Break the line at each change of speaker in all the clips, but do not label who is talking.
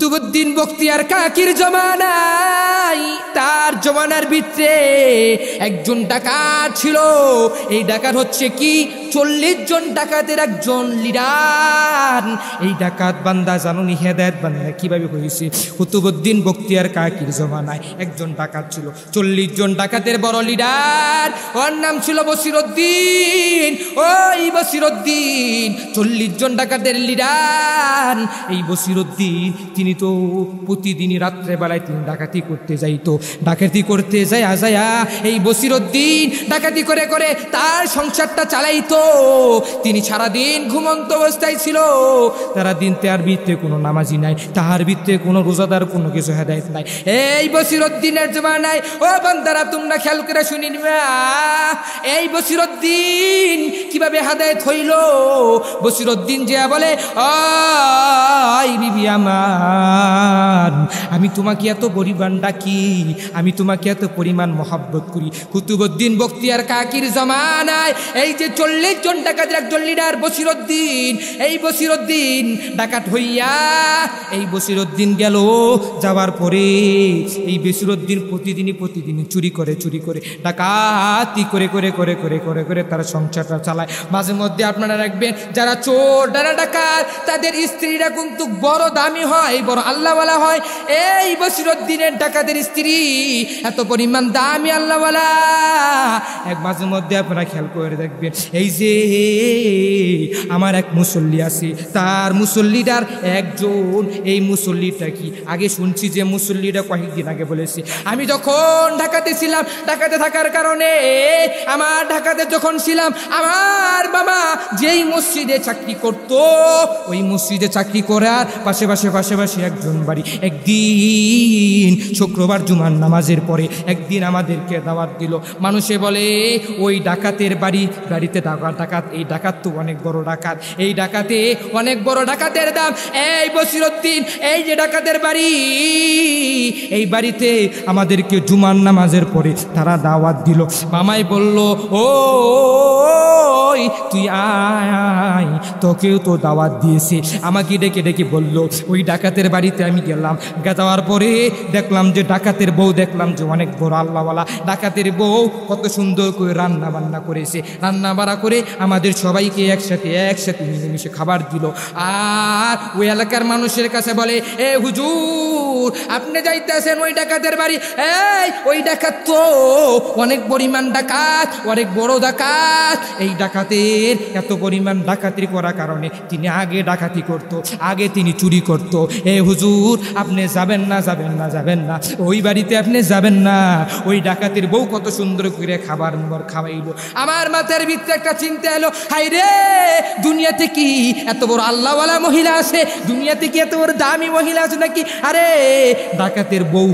কুতুবউদ্দিন বখতিয়ার কাকির জমানায় তার জমানার ভিতরে একজন ডাকাত ছিল। এই ডাকাত হচ্ছে কি 40 জন ডাকাতের একজন লিডার। এই ডাকাত বান্দা জানুনি হেদায়েত বান্দা কিভাবে হয়েছে? কুতুবউদ্দিন বখতিয়ার কাকির জমানায় একজন ডাকাত ছিল, 40 জন ডাকাতের বড় লিডার। ওর নাম ছিল বসিরউদ্দিন। ওই বসিরউদ্দিন 40 জন ডাকাতের লিডার। এই বসিরউদ্দিন তিনি তো প্রতিদিনই রাত্রেবেলায় তিনি ডাকাতি করতে যাইতো। ডাকাতি করতে যায় এই বসিরউদ্দিন ডাকাতি করে করে তার সংসারটা চালাইতো। তিনি সারাদিন ঘুমন্ত অবস্থায় ছিল। তারা দিন তার ভিতরে কোনো নামাজি নাই, তাহার ভিতরে কোনো রোজাদার, কোনো কিছু হেদায়েত নাই। এই বসিরউদ্দিনের জমানায় ও বান্দারা তোমরা খেয়াল করে শুনিন, এই বসিরউদ্দিন কিভাবে হেদায়েত হইল? বসিরউদ্দিন যে বলে, ওই বিবি আমার, আমি তোমাকে এত পরিমাণ ডাকি, আমি তোমাকে এত পরিমাণ মহব্বত করি। কুতুবউদ্দিন বখতিয়ার কাকির জমানায় এই যে 40 জন ডাকাতের একজন লিডার বসিরউদ্দিন, এই বসিরউদ্দিন ডাকাত হইয়া এই বসিরউদ্দিন গেল। যাওয়ার পরে এই বসিরউদ্দিন প্রতিদিনই চুরি করে ডাকাতি করে তার সংসারটা চালায়। মাঝে মধ্যে আপনারা রাখবেন, যারা চোর যারা ডাকাত তাদের স্ত্রীরা কিন্তু বড় দামি হয়, বড় আল্লাহওয়ালা হয়। এই বসিরউদ্দিনের ডাকাতের স্ত্রী এত পরিমাণ দামি আল্লাহওয়ালা। এক মাঝে মধ্যে আপনারা খেয়াল করে দেখবেন, এই যে আমার এক মুসল্লি আছে, তার মুসল্লিটার একজন, এই মুসল্লিটা কি আগে শুনছি যে মুসল্লিটা কয়েকদিন আগে বলেছে, আমি যখন ঢাকাতে ছিলাম, ঢাকাতে থাকার কারণে আমার ঢাকাতে যখন ছিলাম, আমার বাবা যেই মসজিদে চাকরি করত, ওই মসজিদে চাকরি করার পাশে একজন বাড়ি, একদিন শুক্রবার জুমার নামাজের পরে একদিন আমাদেরকে দাওয়াত দিল। মানুষে বলে ওই ডাকাতের বাড়িতে ডাকাত, এই ডাকাত তো অনেক বড় ডাকাত, এই ডাকাতে অনেক বড় ডাকাতের দাম। এই বসিরউদ্দিন এই যে ডাকাতের বাড়ি, এই বাড়িতে আমাদেরকে জুমার নামাজের পরে তারা দাওয়াত দিল। মামাই বলল, ও তুই আয়, তোকেও তো দাওয়াত দিয়েছে। আমাকে ডেকে বলল, ওই ডাকাতের বাড়িতে আমি গেলাম। যাওয়ার পরে দেখলাম যে ডাকাতের বউ, দেখলাম যে অনেক বড় আল্লাহওয়ালা। ডাকাতের বউ কত সুন্দর করে রান্না বান্না করেছে, রান্না বাড়া করে আমাদের সবাইকে একসাথে মিলেমিশে খাবার দিল। আর ওই এলাকার মানুষের কাছে বলে, এ হুজুর আপনি যাইতেছেন ওই ডাকাতের বাড়ি, এই ওই ডাকাত তো অনেক পরিমাণ ডাকাত, অনেক বড় ডাকাত। এই ডাকাতের এত পরিমাণ ডাকাতি করার কারণে তিনি আগে ডাকাতি করত, আগে তিনি চুরি করত। এ হুজুর আপনি যাবেন না, ওই বাড়িতে আপনি যাবেন না। ওই ডাকাতের বউ কত সুন্দর করে খাবার খাওয়াইলো। আমার মাথার ভিতরে একটা চিন্তা এলো, হাই রে, দুনিয়াতে কি এত বড় আল্লাহওয়ালা মহিলা আছে? দুনিয়াতে কি এত বড় দামি মহিলা আছে নাকি? আরে ডাকাতের বউ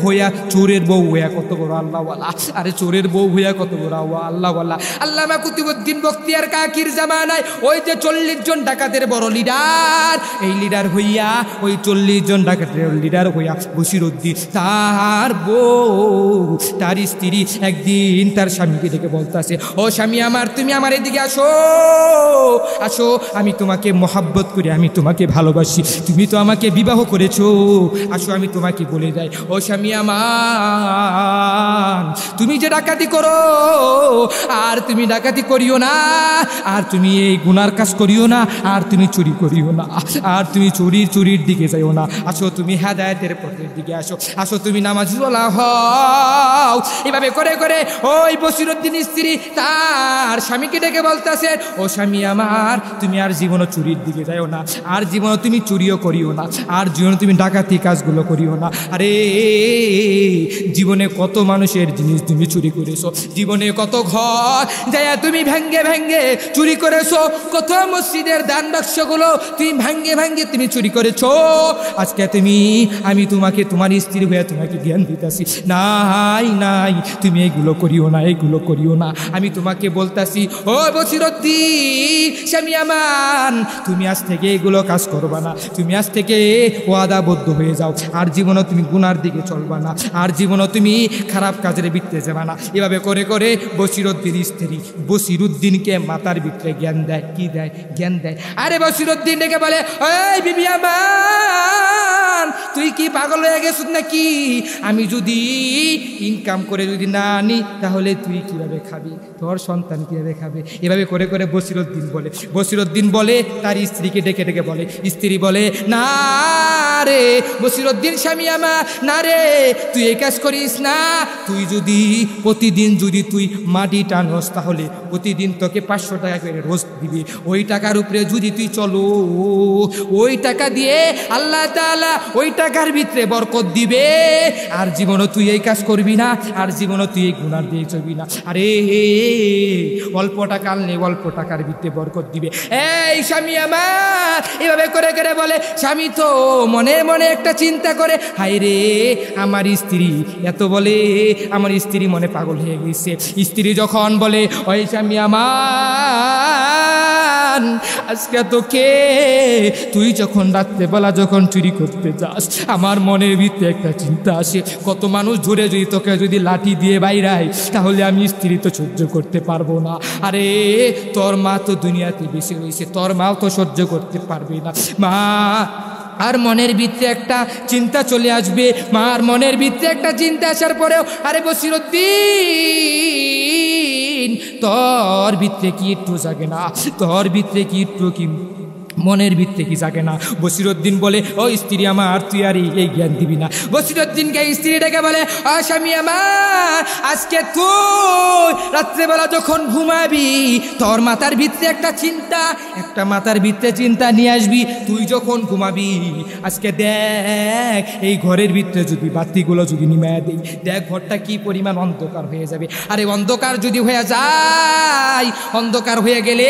হইয়া চোরের বউ হইয়া কত বড় আল্লাহওয়ালা, আরে চোরের বউ হইয়া কত বড় আল্লাহওয়ালা। আল্লামা কুতুবউদ্দিন বখতিয়ার কাকির জামানায় ওই যে 40 জন ডাকাতের বড় লিডার, এই লিডার হইয়া ওই 40 জন ডাকাতের লিডার হইয়া বসিরউদ্দিন তার বউ, তার স্ত্রী একদিন তার স্বামীকে ডেকে বলতেছে, ও স্বামী আমার, তুমি আমার এদিকে আসো, আমি তোমাকে মহাব্বত করি, আমি তোমাকে ভালোবাসি, তুমি তো আমাকে বিবাহ করেছো, আসো আমি তোমাকে বলে যাই। ও স্বামী আমার, তুমি যে ডাকাতি করো, আর তুমি ডাকাতি করিও না, আর তুমি এই গুনার কাজ করিও না, আর তুমি চুরি করিও না, আর তুমি চুরির দিকে যাইও না। আসো তুমি হেদায়েতের পথের দিকে আসো তুমি নামাজওয়ালা হও। এভাবে করে ওই বসিরউদ্দিন স্ত্রী তার স্বামীকে ডেকে বলতেছে, ও স্বামী আমার, তুমি আর জীবনে চুরির দিকে যাইও না, আর জীবনে তুমি চুরিও করিও না, আর জীবনে তুমি ডাকাতি কাজগুলো করিও না। আরে জীবনে কত মানুষের জিনিস তুমি চুরি করেছো, জীবনে কত ঘর যাইয়া তুমি ভেঙ্গে চুরি করেছো, কত মসজিদের দান বাক্সগুলো তুমি ভেঙ্গে তুমি চুরি করেছো। আজকে আমি তোমাকে তোমার স্ত্রী হয়ে তোমাকে জ্ঞান দিতেছি, নাই তুমি এইগুলো করিও না। আমি তোমাকে বলতাছি, ও বসিরউদ্দিন স্বামী আমার, তুমি আজ থেকে এগুলো কাজ করবা না, তুমি আজ থেকে ওয়াদাবদ্ধ হয়ে যাও, আর জীবনে তুমি গুনার দিকে চলবা না, আর জীবনে তুমি খারাপ কাজের ভিতরে যাবা না। এভাবে করে বসিরউদ্দিন স্ত্রী বসিরউদ্দিনকে মাথার ভিতরে জ্ঞান দেয়, কি দেয়? জ্ঞান দেয়। আরে বসিরউদ্দিন ডেকে বলে, ওই বিবি আমার, কি পাগল হয়ে গেছিস নাকি? আমি যদি ইনকাম করে যদি না আনি তাহলে তুই কিভাবে খাবি, তোর সন্তান কিভাবে খাবে? এভাবে করে করে বসিরউদ্দিন বলে তার স্ত্রীকে ডেকে ডেকে বলে, স্ত্রী বলে না রে বসিরউদ্দিন স্বামী আমার, না রে তুই এই কাজ করিস না, তুই যদি প্রতিদিন যদি তুই মাটি টানস তাহলে প্রতিদিন তোকে 500 টাকা করে রোজ দিবি, ওই টাকার উপরে যদি তুই চলো ওই টাকা দিয়ে আল্লাহ তাআলা ওই টাকার ভিতরে বরকত দিবে, আর জীবনও তুই এই কাজ করবি না, আর জীবনও তুই এই গুনাহ দিয়ে চলবি না। আরে অল্প টাকা আনলে অল্প টাকার ভিতরে বরকত দিবে। এই স্বামী আমার এভাবে করে করে বলে, স্বামী তো মনে মনে একটা চিন্তা করে, হায় রে আমার স্ত্রী এত বলে, আমার স্ত্রী মনে পাগল হয়ে গেছে। স্ত্রী যখন বলে, ওই স্বামী আমার আজকে তোকে তুই যখন রাত্রেবেলা যখন চুরি করতে যাস, আমার মনের ভিতরে একটা চিন্তা আসে, কত মানুষ ধরে যদি তোকে যদি লাঠি দিয়ে বাইরাই তাহলে আমি স্ত্রী তো সহ্য করতে পারবো না। আরে তোর মা তো দুনিয়াতে বেশি রয়েছে, তোর মাও তো সহ্য করতে পারবে না। মা আর মনের ভিতরে একটা চিন্তা চলে আসবে, মার মনের ভিতরে একটা চিন্তা আসার পরেও আরে বসিরউদ্দিন তোর ভিতরে কি একটু জাগে না, তোর ভিতরে কি একটু কি মনের ভিতরে কি জাগে না? বসিরউদ্দিন বলে, ও স্ত্রী আমার তুই আর এই জ্ঞান দিবি না। বসিরউদ্দিনকে স্ত্রী ডেকে বলে, ও স্বামী আমার আজকে তুই রাত্রেবেলা যখন ঘুমাবি তোর মাথার ভিতরে একটা চিন্তা, একটা মাথার ভিতরে চিন্তা নিয়ে আসবি, তুই যখন ঘুমাবি আজকে দেখ এই ঘরের ভিতরে যদি বাতিগুলো যদি নিমায়া দিই, দেখ ঘরটা কি পরিমাণ অন্ধকার হয়ে যাবে। আরে অন্ধকার যদি হয়ে যায়, অন্ধকার হয়ে গেলে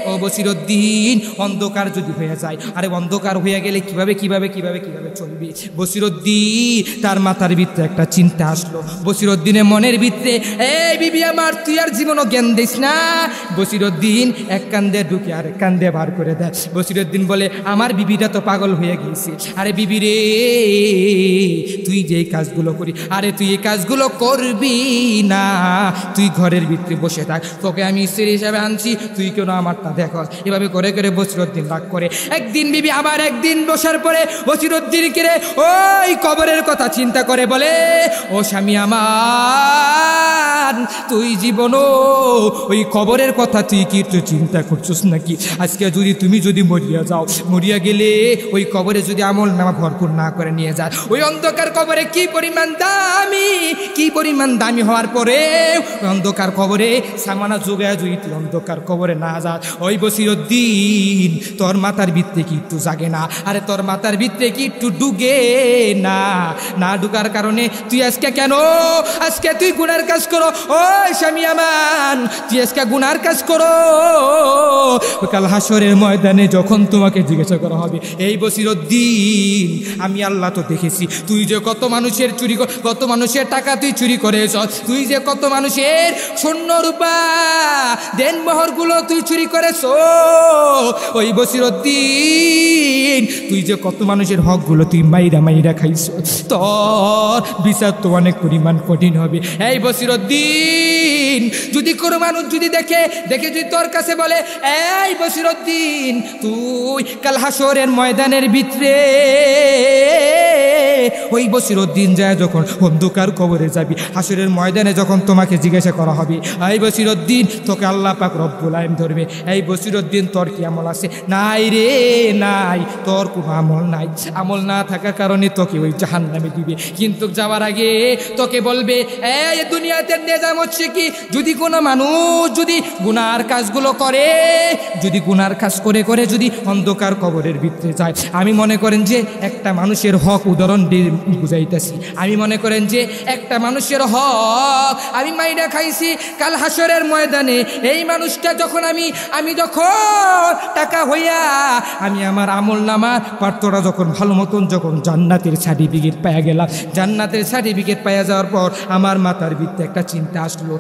ও বসিরউদ্দিন অন্ধকার যদি হয়ে যায়, আরে অন্ধকার হয়ে গেলে কিভাবে কিভাবে কিভাবে কিভাবে চলবে? বসিরউদ্দিন তার মাথার ভিতরে একটা চিন্তা আসলো। বসিরউদ্দিনের মনের ভিতরে, এই বিবি আমার তুই আর জীবনও জ্ঞান দিস না। বসিরউদ্দিন এক কান্দে ঢুকে আর এক কান্দে বার করে দেয়। বসিরউদ্দিন বলে, আমার বিবিটা তো পাগল হয়ে গিয়েছে। আরে বিবি রে তুই যে এই কাজগুলো করি, আরে তুই এই কাজগুলো করবি না, তুই ঘরের ভিতরে বসে থাক, তোকে আমি স্ত্রী হিসাবে আনছি, তুই কেন আমারটা দেখ। এভাবে করে করে বসিরউদ্দিন রাগ করে। একদিন বিবি আবার একদিন বসার পরে বসিরউদ্দিন কে ওই কবরের কথা চিন্তা করে বলে, ও স্বামী আমার তুই জীবনও ওই কবরের কথা তুই কি একটু চিন্তা করছিস নাকি? আজকে যদি তুমি যদি মরিয়া যাও, মরিয়া গেলে ওই কবরে যদি আমল নামা ভরপুর না করে নিয়ে যায়, ওই অন্ধকার কবরে কি পরিমাণ দামি, কি পরিমাণ দামি হওয়ার পরে অন্ধকার কবরে সামানা যোগায় যদি তুই অন্ধকার কবরে না যা, ওই বসিরউদ্দিন তোর মাথার ভিতরে কি একটু জাগে না? আরে তোর মাথার ভিতরে কি একটু ডুগে না? না ঢুকার কারণে তুই আজকে কেন আজকে তুই গুনার কাজ করো? ওই স্বামী আমার তুই আজকে গুনার কাজ করো, কাল হাসরের ময়দানে যখন তোমাকে জিজ্ঞাসা করা হবে, এই বসিরউদ্দিন আমি আল্লাহ তো দেখেছি তুই যে কত মানুষের চুরি, কত মানুষের টাকা তুই চুরি করেছ, তুই যে কত মানুষের স্বর্ণ রূপা দেনমোহরগুলো তুই চুরি করেছ, ওই বসিরউদ্দিন তুই যে কত মানুষের হকগুলো তুই মাইরা মাইরা খাইছ, তোর বিচার তো অনেক পরিমাণ কঠিন হবে। এই বসিরউদ্দিন যদি কোনো মানুষ যদি দেখে যদি তোর কাছে বলে, এই বসিরউদ্দিন তুই কাল হাসরের ময়দানের ভিতরে ওই বসিরউদ্দিন যায় যখন অন্ধকার কবরে যাবি, হাসরের ময়দানে যখন তোমাকে জিজ্ঞাসা করা হবে, এই বসিরউদ্দিন তোকে আল্লাহ পাক রব্বুল আলামিন ধরবে, এই বসিরউদ্দিন তোর কি আমল আছে? নাই রে নাই, তোর কোনো আমল নাই, আমল না থাকার কারণে তোকে ওই জাহান্নামে দিবে। কিন্তু যাওয়ার আগে তোকে বলবে, এই দুনিয়াতে নিজাম হচ্ছে কি, যদি কোনো মানুষ যদি গুনার কাজগুলো করে, যদি গুনার কাজ করে করে যদি অন্ধকার কবরের ভিতরে যায়, আমি মনে করেন যে একটা মানুষের হক উদাহরণ দিয়ে বুঝাইতেছি, আমি মনে করেন যে একটা মানুষের হক আমি মাইনা খাইছি, কাল হাসরের ময়দানে এই মানুষটা যখন আমি যখন টাকা হইয়া আমি আমার আমল নামা পার্থরা যখন ভালো মতন যখন জান্নাতের সার্টিফিকেট পাওয়া গেলাম, জান্নাতের সার্টিফিকেট পাওয়া যাওয়ার পর আমার মাথার ভিতরে একটা চিন্তা আসলো,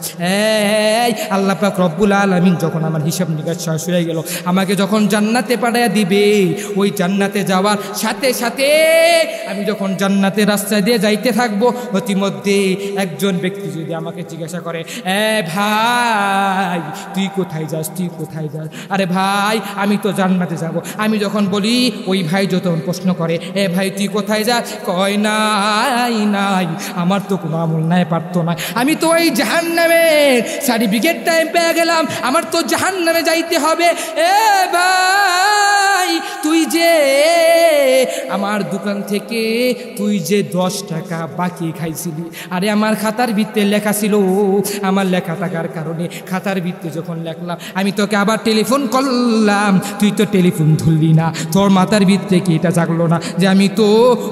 এই আল্লাহ পাক রব্বুল আলামিন যখন আমার হিসাব নিকাশ শেষ হয়ে গেল, আমাকে যখন জান্নাতে পাঠাইয়া দিবে, ওই জান্নাতে যাওয়ার সাথে সাথে আমি যখন জান্নাতের রাস্তা দিয়ে যাইতে থাকবো। অতিমধ্যে একজন ব্যক্তি যদি আমাকে জিজ্ঞাসা করে, ভাই তুই কোথায় যাস, তুই কোথায় যাস? আরে ভাই আমি তো জান্নাতে যাব। আমি যখন বলি, ওই ভাই যখন প্রশ্ন করে, ভাই তুই কোথায় যাস? কয় নাই নাই, আমার তো কোনো আমল নাই, পারতো না। আমি তো ওই জাহান্নামের সার্টিফিকেট টাইম পেয়ে গেলাম, আমার তো জাহান্নামে যাইতে হবে। ভাই তুই যে আমার দোকান থেকে তুই যে 10 টাকা বাকি খাইছিলি, আরে আমার খাতার ভিত্তে লেখা ছিল, আমার লেখা থাকার কারণে খাতার ভিত্তে যখন লেখলাম, আমি তোকে আবার টেলিফোন করলাম, তুই তো টেলিফোন ধরলি না। তোর মাথার ভিত্তে কি এটা জাগলো না যে আমি তো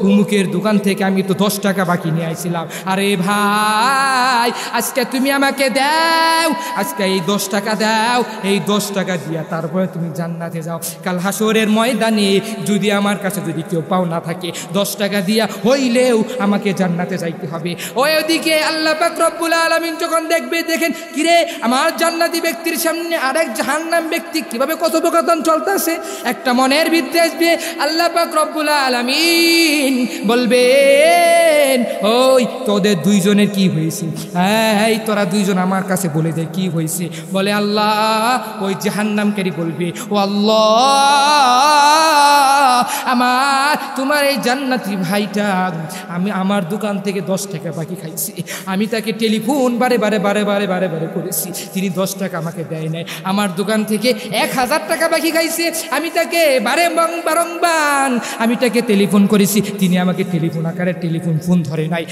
উমুকের দোকান থেকে আমি তো 10 টাকা বাকি নিয়ে আইছিলাম? আরে ভাই আজকে তুমি আমাকে দাও, আজকে এই 10 টাকা দাও, এই 10 টাকা দিয়া তারপরে তুমি জান্নাতে যাও। কাল হাসরের ময়দানে যদি আমার কাছে যদি কেউ পাও না থাকে, 10 টাকা দিয়া হইলেও আমাকে জান্নাতে যাইতে হবে। ওইদিকে আল্লাহ পাক রব্বুল আলামিন যখন দেখেন কিরে আমার জান্নাতি ব্যক্তির সামনে আরেক জাহান্নাম ব্যক্তি কিভাবে কথোপকথন চলতেছে, একটা মনের ভিতরে আসবে। আল্লাহ পাক রব্বুল আলামিন বলবেন, ওই তোদের দুইজনের কি হয়েছে? এই তোরা দুইজন আমার কাছে বলে দে কি হয়েছে। বলে আল্লাহ, ওই জাহান্নামকারী বলবে, ও আল্লাহ আমার তোমার এই জান্নাতি ভাইটা আমার দোকান থেকে 10 টাকা বাকি খাইছে, আমি তাকে টেলিফোন বারে বারে করেছি, তিনি 10 টাকা আমাকে দেয় নাই। আমার দোকান থেকে 1000 টাকা বাকি খাইছে, আমি তাকে বারংবার আমি তাকে টেলিফোন করেছি, তিনি আমাকে টেলিফোন আকারে ফোন ধরে নাই।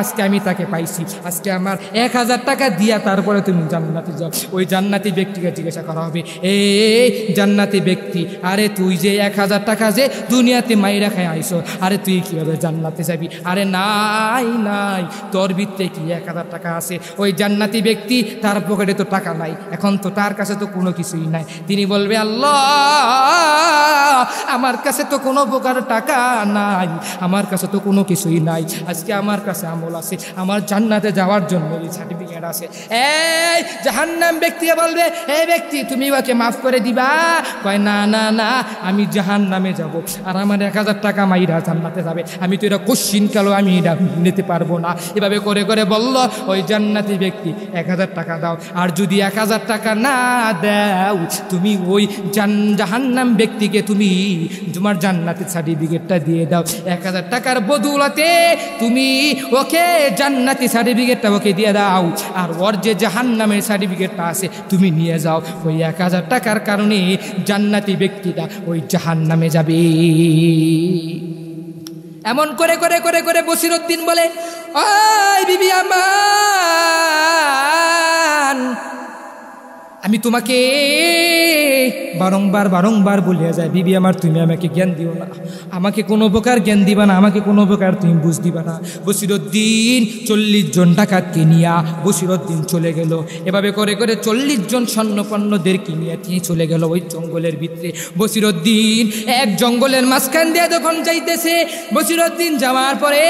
আজকে আমি তাকে পাইছি, আজকে আমার 1000 টাকা দিয়া তারপরে তুমি জান্নাতে যাও। ওই জান্নাতি ব্যক্তিকে জিজ্ঞাসা করা হবে, এই জান্নাতি ব্যক্তি, আরে তুই যে 1000 টাকা যে দুনিয়াতে মাইরা খাই আইসো, আরে তুই কিভাবে জান্নাতে যাবি? আরে নাই নাই, তোর ভিত্তে কি 1000 টাকা আছে? ওই জান্নাতি ব্যক্তি তার পকেটে তো টাকা নাই, এখন তো তার কাছে তো কোনো কিছুই নাই। তিনি বলবে, আল্লাহ আমার কাছে তো কোনো প্রকার টাকা নাই, আমার কাছে তো কোনো কিছুই নাই, আজকে আমার কাছে আমল আছে, আমার জান্নাতে যাওয়ার জন্য এই সার্টিফিকেট আছে। এই জাহান্নাম ব্যক্তিকে বলবে, এই ব্যক্তি তুমি ওকে মাফ করে দিবা? কয় না না না, আমি জাহান্নামে যাব, আর আমার 1000 টাকা মাইরা জান্নাতে যাবে, আমি তো এটা কোশ্চিন কালো আমি এটা নিতে পারবো না। এভাবে করে করে বলল, ওই জান্নাতি ব্যক্তি 1000 টাকা দাও, আর যদি 1000 টাকা না দাও তুমি ওই জাহান্নাম ব্যক্তিকে তুমি তোমার জান্নাতের সার্টিফিকেটটা দিয়ে দাও। 1000 টাকার বদৌলতে তুমি ওকে জান্নাতি সার্টিফিকেটটা ওকে দিয়ে দাও, আর ওর যে জাহান্নামের সার্টিফিকেটটা আছে তুমি নিয়ে যাও। ওই 1000 টাকার কারণে জান্নাতি ব্যক্তিটা ওই জাহান্নামে যাবে। এমন করে করে করে করে বসিরউদ্দিন বলে, ওই বিবি আমার, আমি তোমাকে বারংবার বলিয়া যায়, বিবি আমার তুমি আমাকে জ্ঞান দিও না, আমাকে কোনো প্রকার জ্ঞান দিবা না, আমাকে কোনো প্রকার তুমি বুঝ দিবা না। বসিরউদ্দিন 40 জন ডাকাতকে নিয়া বসিরউদ্দিন চলে গেল। এভাবে করে করে 40 জন স্বর্ণপন্নদেরকে নিয়ে তিনি চলে গেল ওই জঙ্গলের ভিতরে। বসিরউদ্দিন এক জঙ্গলের মাঝখান দিয়ে যখন যাইতেছে, বসিরউদ্দিন যাওয়ার পরে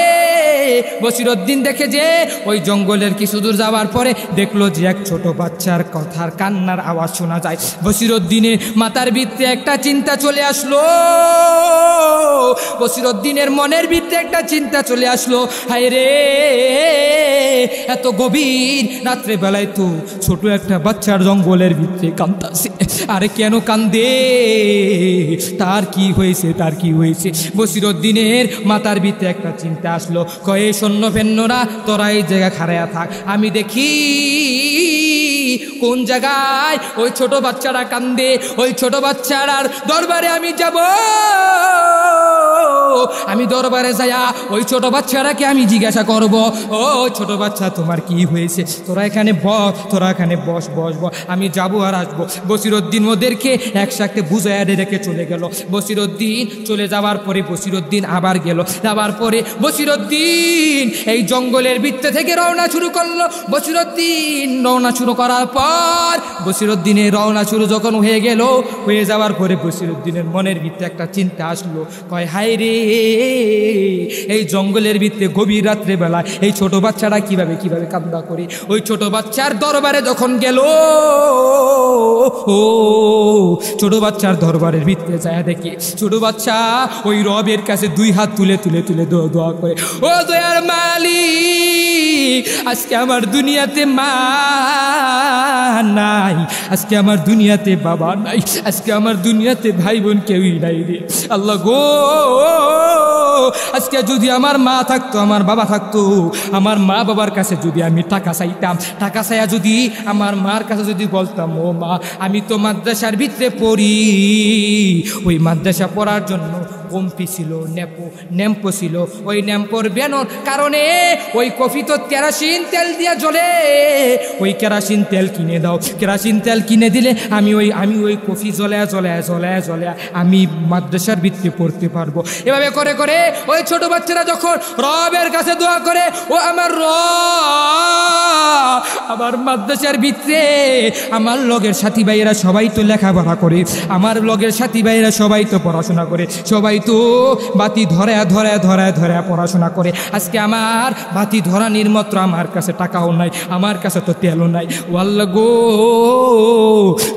বসিরউদ্দিন দেখে যে ওই জঙ্গলের কিছু দূর যাওয়ার পরে দেখলো যে এক ছোট বাচ্চার কথার কান্নার আওয়াজ শোনা যায়। বসিরউদ্দিনের মাথার ভিতরে একটা চিন্তা চলে আসলো, বসিরউদ্দিনের মনের ভিতরে একটা চিন্তা চলে আসলো, হায় রে এত গভীর রাত্রে বেলায় তো ছোট একটা বাচ্চার জঙ্গলের ভিতরে কান্দাছে, আরে কেন কান্দে, তার কি হয়েছে, তার কি হয়েছে? বসিরউদ্দিনের মাথার ভিতরে একটা চিন্তা আসলো, কয়ে সৈন্য ফেন্যরা তোরা এই জায়গা খাড়ায়া থাক, আমি দেখি কোন জায়গায় ওই ছোট বাচ্চারা কান্দে, ওই ছোট বাচ্চারার দরবারে আমি যাব, আমি দরবারে যাইয়া ওই ছোট বাচ্চারাকে আমি জিজ্ঞাসা করব, ও ছোট বাচ্চা তোমার কি হয়েছে, তোরা এখানে বস, তোরা এখানে বস বস বস, আমি যাবো আর আসবো। বসিরউদ্দিন ওদেরকে একসাথে বুঝাইয়া রেখে চলে গেল। বসিরউদ্দিন চলে যাওয়ার পরে বসিরউদ্দিন আবার গেল, যাওয়ার পরে বসিরউদ্দিন এই জঙ্গলের ভিতর থেকে রওনা শুরু করলো। বসিরউদ্দিন রওনা শুরু করার পর বসিরউদ্দিনের রওনা শুরু যখন হয়ে গেল, হয়ে যাওয়ার পরে বসিরউদ্দিনের মনের ভিতরে একটা চিন্তা আসলো, কয় হায় রে এই জঙ্গলের ভিতরে গভীর রাত্রে বেলা এই ছোট বাচ্চাটা কিভাবে কিভাবে কান্না করে ওই ছোট বাচ্চার দরবারে যখন গেল, ও ছোট বাচ্চার দরবারের ভিতরে যায় দেখে ছোট বাচ্চা ওই রবের কাছে দুই হাত তুলে তুলে তুলে দোয়া করে, ও দয়ার মালিক, আজকে আমার দুনিয়াতে মা নাই, আজকে আমার দুনিয়াতে বাবা নাই, আজকে আমার দুনিয়াতে ভাই বোন কেউই নাই রে আল্লাহ গো। আজকে যদি আমার মা থাকতো, আমার বাবা থাকতো, আমার মা বাবার কাছে যদি আমি টাকা চাইতাম, টাকা চাইয়া যদি আমার মার কাছে যদি বলতাম, ও মা আমি তো মাদ্রাসার ভিতরে পড়ি, ওই মাদ্রাসা পড়ার জন্য কম্পি ছিল, ন্যাম্পো ছিল, ওই ন্যাম্পোর বেনোর কারণে ওই কফি তো কেরাসিন তেল দিয়ে জ্বলে, ওই কেরাসিন তেল কিনে দাও, কেরাসিন তেল কিনে দিলে আমি ওই কফি জ্বলায় আমি মাদ্রাসার ভিতরে পড়তে পারবো। এভাবে করে করে ওই ছোট বাচ্চারা যখন রবের কাছে দোয়া করে, ও আমার রব, আমার মাদ্রাসার ভিতরে আমার লগের সাথী ভাইয়েরা সবাই তো লেখাপড়া করে, আমার লগের সাথী ভাইয়েরা সবাই তো পড়াশোনা করে, সবাই তো বাতি ধরে পড়াশোনা করে, আজকে আমার বাতি ধরানির মাত্র আমার কাছে টাকাও নাই, আমার কাছে তো তেলও নাই, ও আল্লাহ গো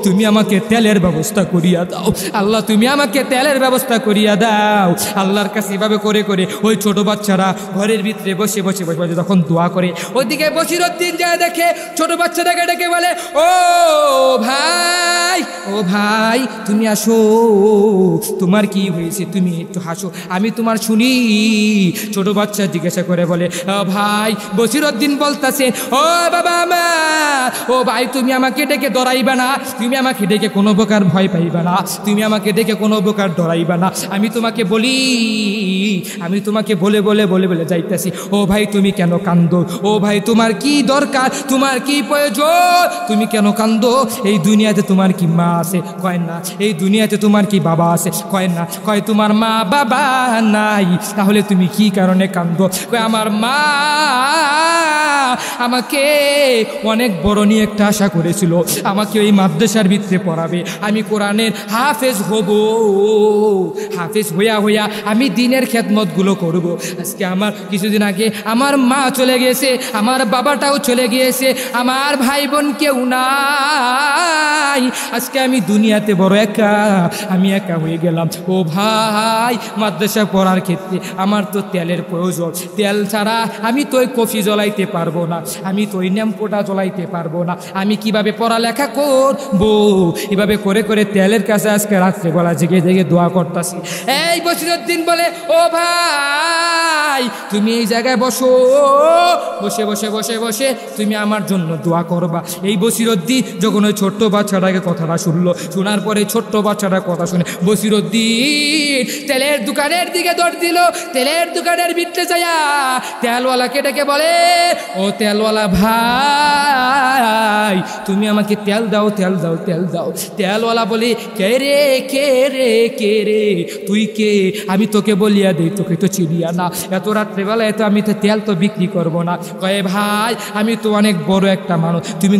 তুমি আমাকে তেলের ব্যবস্থা করিয়া দাও, আল্লাহ তুমি আমাকে তেলের ব্যবস্থা করিয়া দাও। আল্লাহর কাছে এভাবে করে করে ওই ছোট বাচ্চারা ঘরের ভিতরে বসে যখন দোয়া করে, ওইদিকে বসিরউদ্দিন যায় দেখে ছোট বাচ্চাটাকে ডেকে বলে, ও ভাই তুমি আসো, তোমার কি হয়েছে, তুমি একটু হাসো, আমি তোমার শুনি। ছোট বাচ্চা জিজ্ঞাসা করে বলে, ভাই বসিরউদ্দিন বলতেছে, ও বাবা মা, ও ভাই তুমি আমাকে ডেকে ডরাইবা না, তুমি আমাকে ডেকে কোনো প্রকার ভয় পাইবা না, তুমি আমাকে ডেকে কোনো প্রকার ডরাইবা না, আমি তোমাকে বলে বলে যাইতেছি, ও ভাই তুমি কেন কান্দো, ও ভাই তোমার কি দরকার, তোমার কি প্রয়োজন, তুমি কেন কান্দো, এই দুনিয়াতে তোমার কি মা আছে, কয় না, এই দুনিয়াতে তোমার কি বাবা আছে, কয় না, কয় তোমার মা বাবা নাই, তাহলে তুমি কি কারণে কান্দো, কয় আমার মা আমাকে অনেক বড় নিয়ে একটা আশা করেছিল, আমাকে ওই মাদ্রাসার ভিতরে পড়াবে, আমি কোরআনের হাফেজ হব, হাফেজ হইয়া আমি দিনের খেদমতগুলো করব। আজকে আমার কিছুদিন আগে আমার মা চলে গিয়েছে, আমার বাবাটাও চলে গিয়েছে, আমার ভাই বোন কেউ নাই, আজকে আমি দুনিয়াতে বড় আমি একা হয়ে গেলাম। ও ভাই মাদ্রাসা পড়ার ক্ষেত্রে আমার তো তেলের প্রয়োজন, তেল ছাড়া আমি তো ওই কফি জ্বলাইতে পারবো না, আমি তো ওই ন্যাম্পোটা জ্বলাইতে পারবো না, আমি কিভাবে পড়ালেখা করবো। এভাবে করে করে তেলের কাছে আজকে রাত্রেবেলা জেগে দোয়া করতেছি। এই বসিরউদ্দিন বলে, ও ভাই তুমি এই জায়গায় বসে তুমি আমার জন্য দোয়া করবা। এই বসিরউদ্দিন যখন ওই ছোট্ট বাচ্চাটাকে কথাটা শুনলো, শোনার পরে ছোট্ট বাচ্চাটার কথা শুনে বসিরউদ্দিন তেলের দোকানের দিকে দৌড় দিল, তেলের দোকানের ভিতরে যায়া তেলওয়ালাকে ডেকে বলে, ও তেলওয়ালা ভাই তুমি আমাকে তেল দাও। তেলওয়ালা বলে, কে রে তুই কে, আমি তোকে বলিয়া দেই, তোকে তো চিনিয়া না, এত রাত্রেবেলায় তো আমি তো তেল তো বিক্রি করবো না। কয়ে ভাই আমি তো অনেক বড় একটা মানুষ, তুমি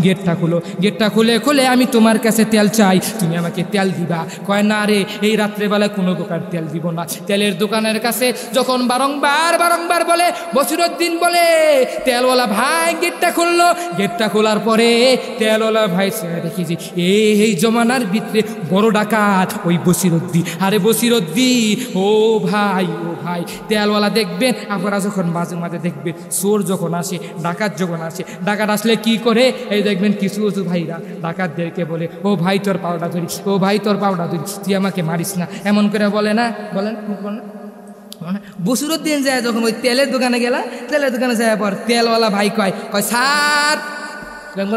গেটটা খুলে আমি তোমার কাছে তেল চাই, তুমি আমাকে তেল দিবা। কয় না রে, এই রাত্রেবেলায় কোনো প্রকার তেল দিব না। তেলের দোকানের কাছে যখন বারংবার বলে, বসিরউদ্দিন বলে, তেলওয়ালা ভাই গেটটা খুললো, গেটটা খোলার পরে তেলওয়ালা ভাই দেখেছি এই জমানার ভিতরে বড় ডাকাত ওই বসিরউদ্দিন। আরে বসিরউদ্দিন, ও ভাই তেলওয়ালা দেখবেন আপনারা যখন মাঝে মাঝে দেখবেন চোর যখন আসে, ডাকাত আসলে কি করে, এই দেখবেন কিছু ভাইরা ডাকাতদেরকে বলে, ও ভাই তোর পাউডা ধরি, তুই আমাকে মারিস না, এমন করে বলে না, বলেন বসিরউদ্দিন যায় যখন ওই তেলের দোকানে গেলা, তেলের দোকানে যাওয়ার পর তেলওয়ালা ভাই কয় স্যার,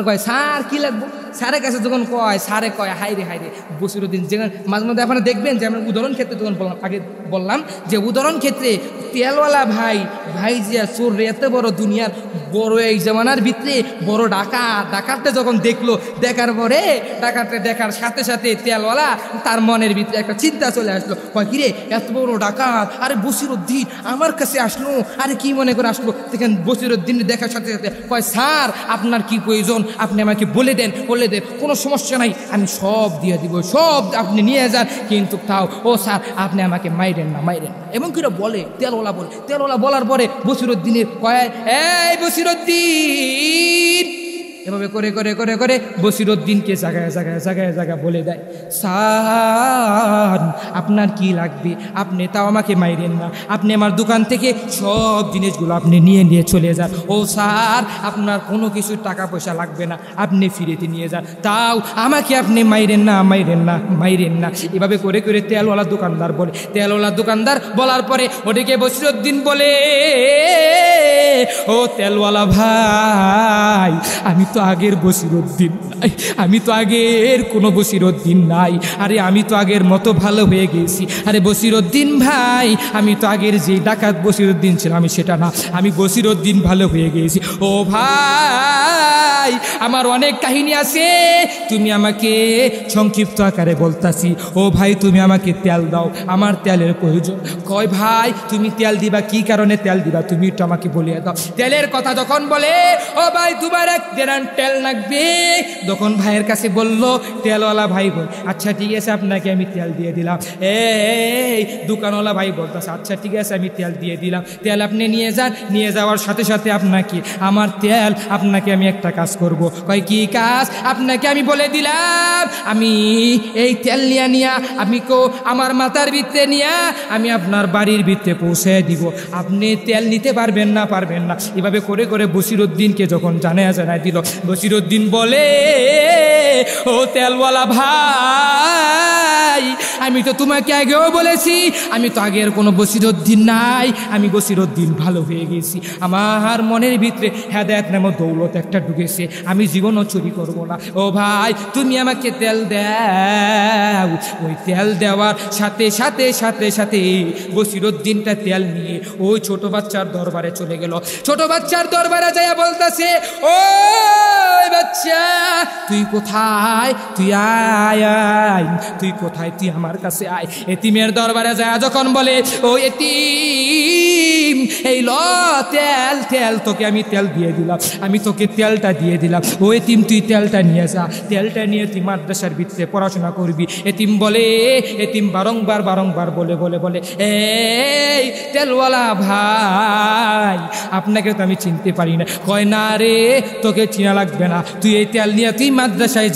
কয় স্যার কি লাগবো, স্যারের কাছে যখন স্যারে কয় হাইরে বসিরউদ্দিন যেখানে মাঝে মধ্যে আপনারা দেখবেন যে আমরা উদাহরণ ক্ষেত্রে যখন বললাম যে উদাহরণ ক্ষেত্রে তেলওয়ালা ভাই যে চোর এত বড় দুনিয়ার বড় এই জামানার ভিতরে বড় ডাকাতটা যখন দেখলো, দেখার পরে ডাকাতটা দেখার সাথে সাথে তেলওয়ালা তার মনের ভিতরে একটা চিন্তা চলে আসলো, কয় কিরে এত বড় ডাকাত, আরে বসিরউদ্দিন আমার কাছে আসলো, আরে কি মনে করে আসলো। দেখেন বসিরউদ্দিন দেখার সাথে সাথে কয় স্যার আপনার কি প্রয়োজন আপনি আমাকে বলে দেন, কোনো সমস্যা নাই, আমি সব দিয়ে দিব, সব আপনি নিয়ে যান, কিন্তু তাও ও স্যার আপনি আমাকে মাইরেন না। এবং কিরা বলে তেলওয়ালা বলার পরে বসিরউদ্দিনের কয় এই বসিরউদ্দিন এভাবে করে করে করে করে বসিরউদ্দিনকে জায়গায় বলে দেয়, স্যার আপনার কি লাগবে, আপনি তাও আমাকে মাইরেন না, আপনি আমার দোকান থেকে সব জিনিসগুলো আপনি নিয়ে চলে যান। ও স্যার আপনার কোনো কিছু টাকা পয়সা লাগবে না, আপনি ফিরেতে নিয়ে যান, তাও আমাকে আপনি মাইরেন না। এভাবে করে করে তেলওয়ালা দোকানদার বলার পরে ওদিকে বসিরউদ্দিন বলে, ও তেলওয়ালা ভাই আমি তো আগের বসিরউদ্দিন নাই, আমি তো আগের কোনো বসিরউদ্দিন নাই, আরে আমি তো আগের মতো ভালো হয়ে গেছি। আরে বসিরউদ্দিন ভাই আমি তো আগের যে ডাকাত বসিরউদ্দিন ছিল আমি সেটা না, আমি বসিরউদ্দিন ভালো হয়ে গেছি। ও ভাই আমার অনেক কাহিনী আছে, তুমি আমাকে সংক্ষিপ্ত আকারে বলতাছি। ও ভাই তুমি আমাকে তেল দাও, আমার তেলের প্রয়োজন। কয় ভাই তুমি তেল দিবা, কি কারণে তেল দিবা তুমি একটু আমাকে বলিয়ে দাও। তেলের কথা যখন বলে, ও ভাই তোমার এক দেড়ান তেল লাগবে, তখন ভাইয়ের কাছে বলল, তেলওয়ালা ভাই বল আচ্ছা ঠিক আছে আপনাকে আমি তেল দিয়ে দিলাম। এই দোকানওয়ালা ভাই বলতেছে আচ্ছা ঠিক আছে আমি তেল দিয়ে দিলাম, তেল আপনি নিয়ে যান, নিয়ে যাওয়ার সাথে সাথে আপনাকে আমি একটা কাজ করব। কয় কি কাজ? আপনাকে আমি বলে দিলাম আমি এই তেল নিয়ে আমার মাথার ভিতরে নিয়ে আমি আপনার বাড়ির ভিতরে পৌঁছে দিব, আপনি তেল নিতে পারবেন না। এভাবে করে করে বসিরউদ্দিনকে যখন জানায় দিল, বসিরউদ্দিন বলে, ও তেলওয়ালা ভাই আমি তো তোমাকে আগেও বলেছি আমি তো আগের কোনো বসিরউদ্দিন নাই, আমি বসিরউদ্দিন ভালো হয়ে গেছি, আমার মনের ভিতরে হেদায়েত নামক দৌলত একটা ঢুকেছে, আমি জীবনও চুরি করব না। ও ভাই তুমি আমাকে তেল দাও। ওই তেল দেওয়ার সাথে সাথে বসিরউদ্দিনটা তেল নিয়ে ওই ছোট বাচ্চার দরবারে চলে গেল। ছোট বাচ্চার দরবারে যাইয়া বলতেছে, ও বাচ্চা তুই কোথায়, তুই আয়, তুই কোথায়, তুই আমার কাছে আয়। এতিমের দরবারে যায় যখন বলে, ও এতিম এই ল তেল তোকে আমি তেল দিয়ে দিলাম, আমি তোকে তেলটা দিয়ে দিলাম, ও এতিম তুই তেলটা নিয়ে যা, তেলটা নিয়ে তুই মাদ্রাসার ভিতরে পড়াশোনা করবি। এতিম বারংবার বলে এই তেলওয়ালা ভাই আপনাকে তো আমি চিনতে পারি না। কয় না রে তোকে চিনা লাগবে না, তুই এই তেল নিয়ে তুই মাদ্রাসায়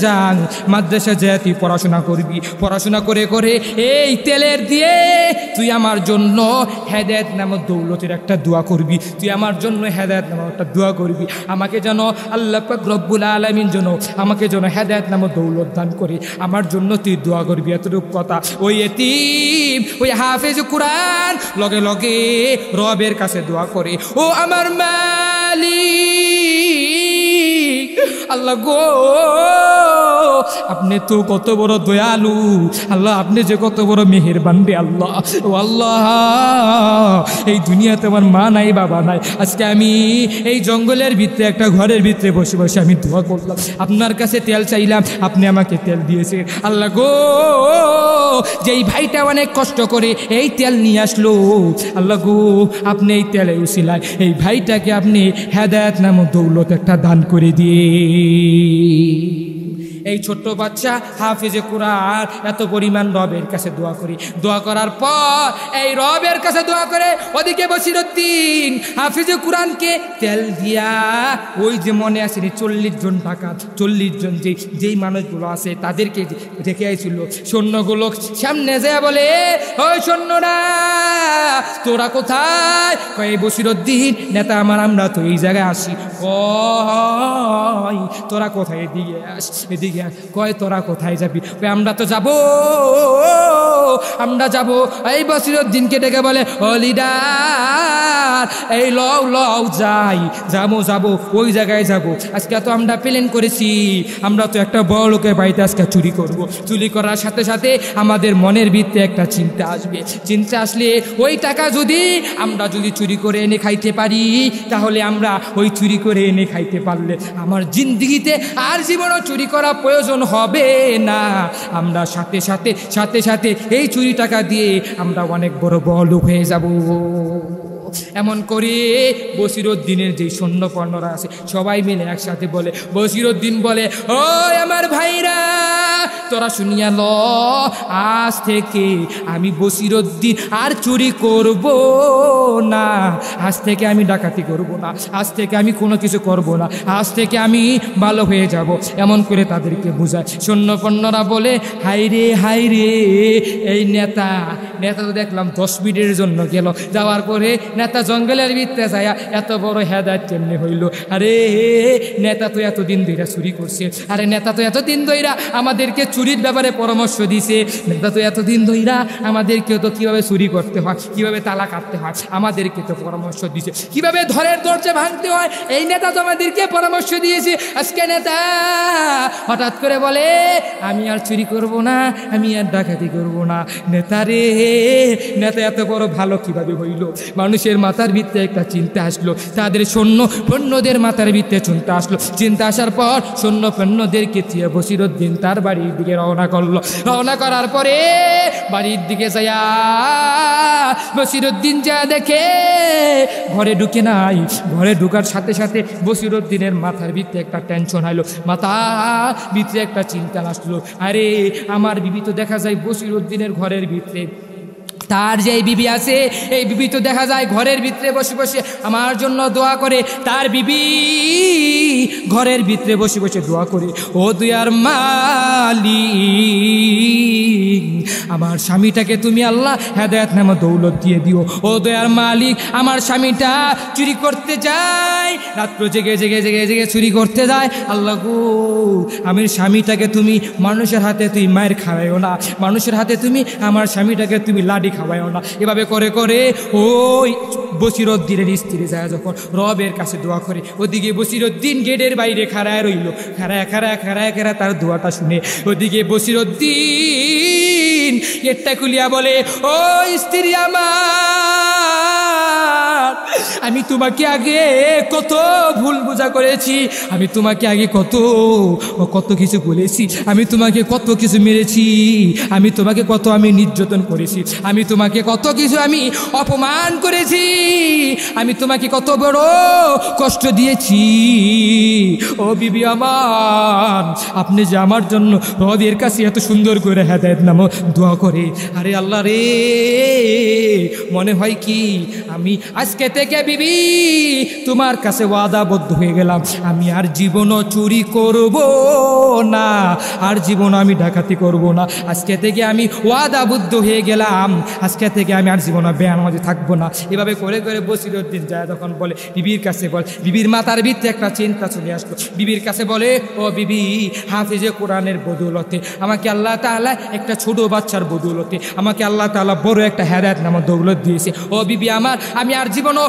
যায় তুই পড়াশোনা করবি, পড়াশোনা করে করে এই তেলের দিয়ে তুই আমার জন্য হেদায়েত নামক দৌলতের একটা দোয়া করবি, তুই আমার জন্য হেদায়েত নামক একটা দোয়া করবি, আমাকে যেন আল্লাহ পাক রব্বুল আলামিন যেন আমাকে যেন হেদায়েত নামক দৌলত দান করে, আমার জন্য তুই দোয়া করবি। এতটুকু কথা ওই এতিম ওই হাফেজ কুরআন লগে লগে রবের কাছে দোয়া করে, ও আমার মালিক আল্লাহ গো আপনি তো কত বড় দয়ালু, আল্লাহ আপনি যে কত বড় মেহেরবান রে আল্লাহ। ও আল্লাহ এই দুনিয়াতে আমার মা নাই বাবা নাই, আজকে আমি এই জঙ্গলের ভিতরে একটা ঘরের ভিতরে বসে বসে আমি দোয়া করলাম, আপনার কাছে তেল চাইলাম, আপনি আমাকে তেল দিয়েছে। আল্লাহ গো যেই ভাইটা অনেক কষ্ট করে এই তেল নিয়ে আসলো, আল্লাহ গো আপনি এই তেলে উসিলায় এই ভাইটাকে আপনি হেদায়েত নামক দৌলত একটা দান করে দিয়ে। এই ছোট্ট বাচ্চা হাফেজে কুরআন এত পরিমাণ রবের কাছে দোয়া করি, দোয়া করার পর এই রবের কাছে দোয়া করে ওদিকে বসিরউদ্দিন হাফেজে কুরআনকে তেল দিয়া ওই যে মনে আসেনি 40 জন ডাকাত 40 জন যেই মানুষগুলো আছে তাদেরকে রেখে আইছিল, সৈন্যগুলো সামনে যায় বলে, ওই সৈন্যরা তোরা কোথায়? কয় বসিরউদ্দিন নেতা আমার আমরা তো এই জায়গায় আসি। কয় তোরা কোথায়? এদিকে আস, এদিকে। কয় তোরা কোথায় যাবি? আমরা তো আমরা যাব। এই বসিরউদ্দিনকে ডেকে বলে, ও লিডার এই লও যাই, যাবো ওই জায়গায় যাব। আজকে তো আমরা প্ল্যান করেছি, আমরা তো একটা বড় লোকের বাড়িতে আজকে চুরি করব। চুরি করার সাথে সাথে আমাদের মনের ভিতরে একটা চিন্তা আসবে, চিন্তা আসলে ওই টাকা যদি আমরা যদি চুরি করে এনে খাইতে পারি, তাহলে আমরা ওই চুরি করে এনে খাইতে পারলে আমার জিন্দিগিতে আর জীবনও চুরি করা প্রয়োজন হবে না। আমরা সাথে সাথে এই চুরি টাকা দিয়ে আমরা অনেক বড় বড়লোক হয়ে যাব। এমন করে বসিরউদ্দিনের যে সৈন্যপর্ণরা আছে সবাই মিলে একসাথে বলে, বসিরউদ্দিন বলে, ও আমার ভাইরা, তোরা শুনিয়া ল, আজ থেকে আমি বসিরউদ্দিন আর চুরি করব না, আজ থেকে আমি ডাকাতি করব না, আজ থেকে আমি কোনো কিছু করব না, আজ থেকে আমি ভালো হয়ে যাব। এমন করে তাদেরকে বোঝায়। সৈন্যপর্ণরা বলে, হাইরে হাইরে, এই নেতা তো দেখলাম 10 মিনিটের জন্য গেল, যাওয়ার পরে নেতা জঙ্গলের ভিতরে যায় এত বড় হেদায়েত কেমনে হইল? আরে নেতা তো এতদিন ধইরা চুরি করছে, আরে নেতা তো এতদিন ধইরা আমাদেরকে চুরির ব্যাপারে পরামর্শ দিছে, নেতা তো এতদিন ধইরা আমাদেরকে তো কিভাবে চুরি করতে হয়, কিভাবে তালা কাটতে হয় আমাদেরকে তো পরামর্শ দিছে, কিভাবে ঘরের দরজা ভাঙতে হয় এই নেতা তো আমাদেরকে পরামর্শ দিয়েছে। আজকে নেতা হঠাৎ করে বলে, আমি আর চুরি করব না, আমি আর ডাকাতি করব না। নেতা রে, নেতা এত বড় ভালো কিভাবে হইল? মানুষের মাথার ভিতরে একটা চিন্তা আসলো, তাদের সৈন্যদের মাথার ভিতরে চিন্তা আসলো। চিন্তা আসার পর সৈন্যদেরকে দিয়ে বসিরউদ্দিন তার বাড়ির দিকে রওনা করলো। রওনা করার পরে বাড়ির দিকে যাইয়া বসিরউদ্দিন যা দেখে ঘরে ঢুকে নাই। ঘরে ঢুকার সাথে সাথে বসিরউদ্দিনের মাথার ভিতরে একটা টেনশন আইলো, মাথার ভিতরে একটা চিন্তা আসলো, আরে আমার বিবি তো দেখা যায় বসিরউদ্দিনের ঘরের ভিতরে, তার যে বিবি আছে এই বিবি তো দেখা যায় ঘরের ভিতরে বসে বসে আমার জন্য দোয়া করে, তার বিবি ঘরের ভিতরে বসে বসে দোয়া করে, ও দয়ার মালিক, আমার স্বামীটাকে তুমি আল্লাহ হেদায়েত নামে দৌলত দিয়ে দিও। ও দয়ার মালিক, আমার স্বামীটা চুরি করতে যায়, রাত্র জেগে জেগে জেগে জেগে চুরি করতে যায়, আল্লাহ গো, আমার স্বামীটাকে তুমি মানুষের হাতে তুমি মায়ের খাওয়াইও না, মানুষের হাতে তুমি আমার স্বামীটাকে তুমি লাডি খাওয়াইও না। এভাবে করে করে ওই বসিরউদ্দিনের স্ত্রী যায় যখন রবের কাছে দোয়া করে, ওদিকে বসিরউদ্দিন গেটের বাইরে খাড়ায় রইল, খাড়ায় তার দোয়াটা শুনে ওদিকে বসিরউদ্দিন গেটটা খুলিয়া বলে, ও স্ত্রী আমার, আমি তোমাকে আগে কত ভুল বোঝা করেছি, আমি তোমাকে আগে কত কিছু বলেছি, আমি তোমাকে কত কিছু মেরেছি, আমি তোমাকে কত আমি নির্যাতন করেছি, আমি তোমাকে কত কিছু আমি অপমান করেছি, আমি তোমাকে কত বড় কষ্ট দিয়েছি। ও বিবি আমার, আপনি যে আমার জন্য রবের কাছে এত সুন্দর করে হেদায়েত নামক দোয়া করে, আরে আল্লাহ রে, মনে হয় কি আমি আজকে থেকে বিবি তোমার কাছে ওয়াদাবদ্ধ হয়ে গেলাম, আমি আর জীবনও চুরি করব না, আর জীবনও আমি ডাকাতি করব না। আজকে থেকে আমি ওয়াদাবদ্ধ হয়ে গেলাম, আজকে থেকে আমি আর জীবনে বেনামাজি থাকবো না। এভাবে করে করে বসিরউদ্দিন যায় তখন বলে বিবির কাছে, বল বিবির মাথার ভিতরে একটা চিন্তা চলে আসলো। বিবির কাছে বলে, ও বিবি, হাফেজে কোরআনের বদৌলতে আমাকে আল্লাহ তাআলা একটা ছোট বাচ্চার বদৌলতে আমাকে আল্লাহ তাআলা বড় একটা হেদায়েত নামক দৌলত দিয়েছে। ও বিবি আমার, আমি আর জীবনও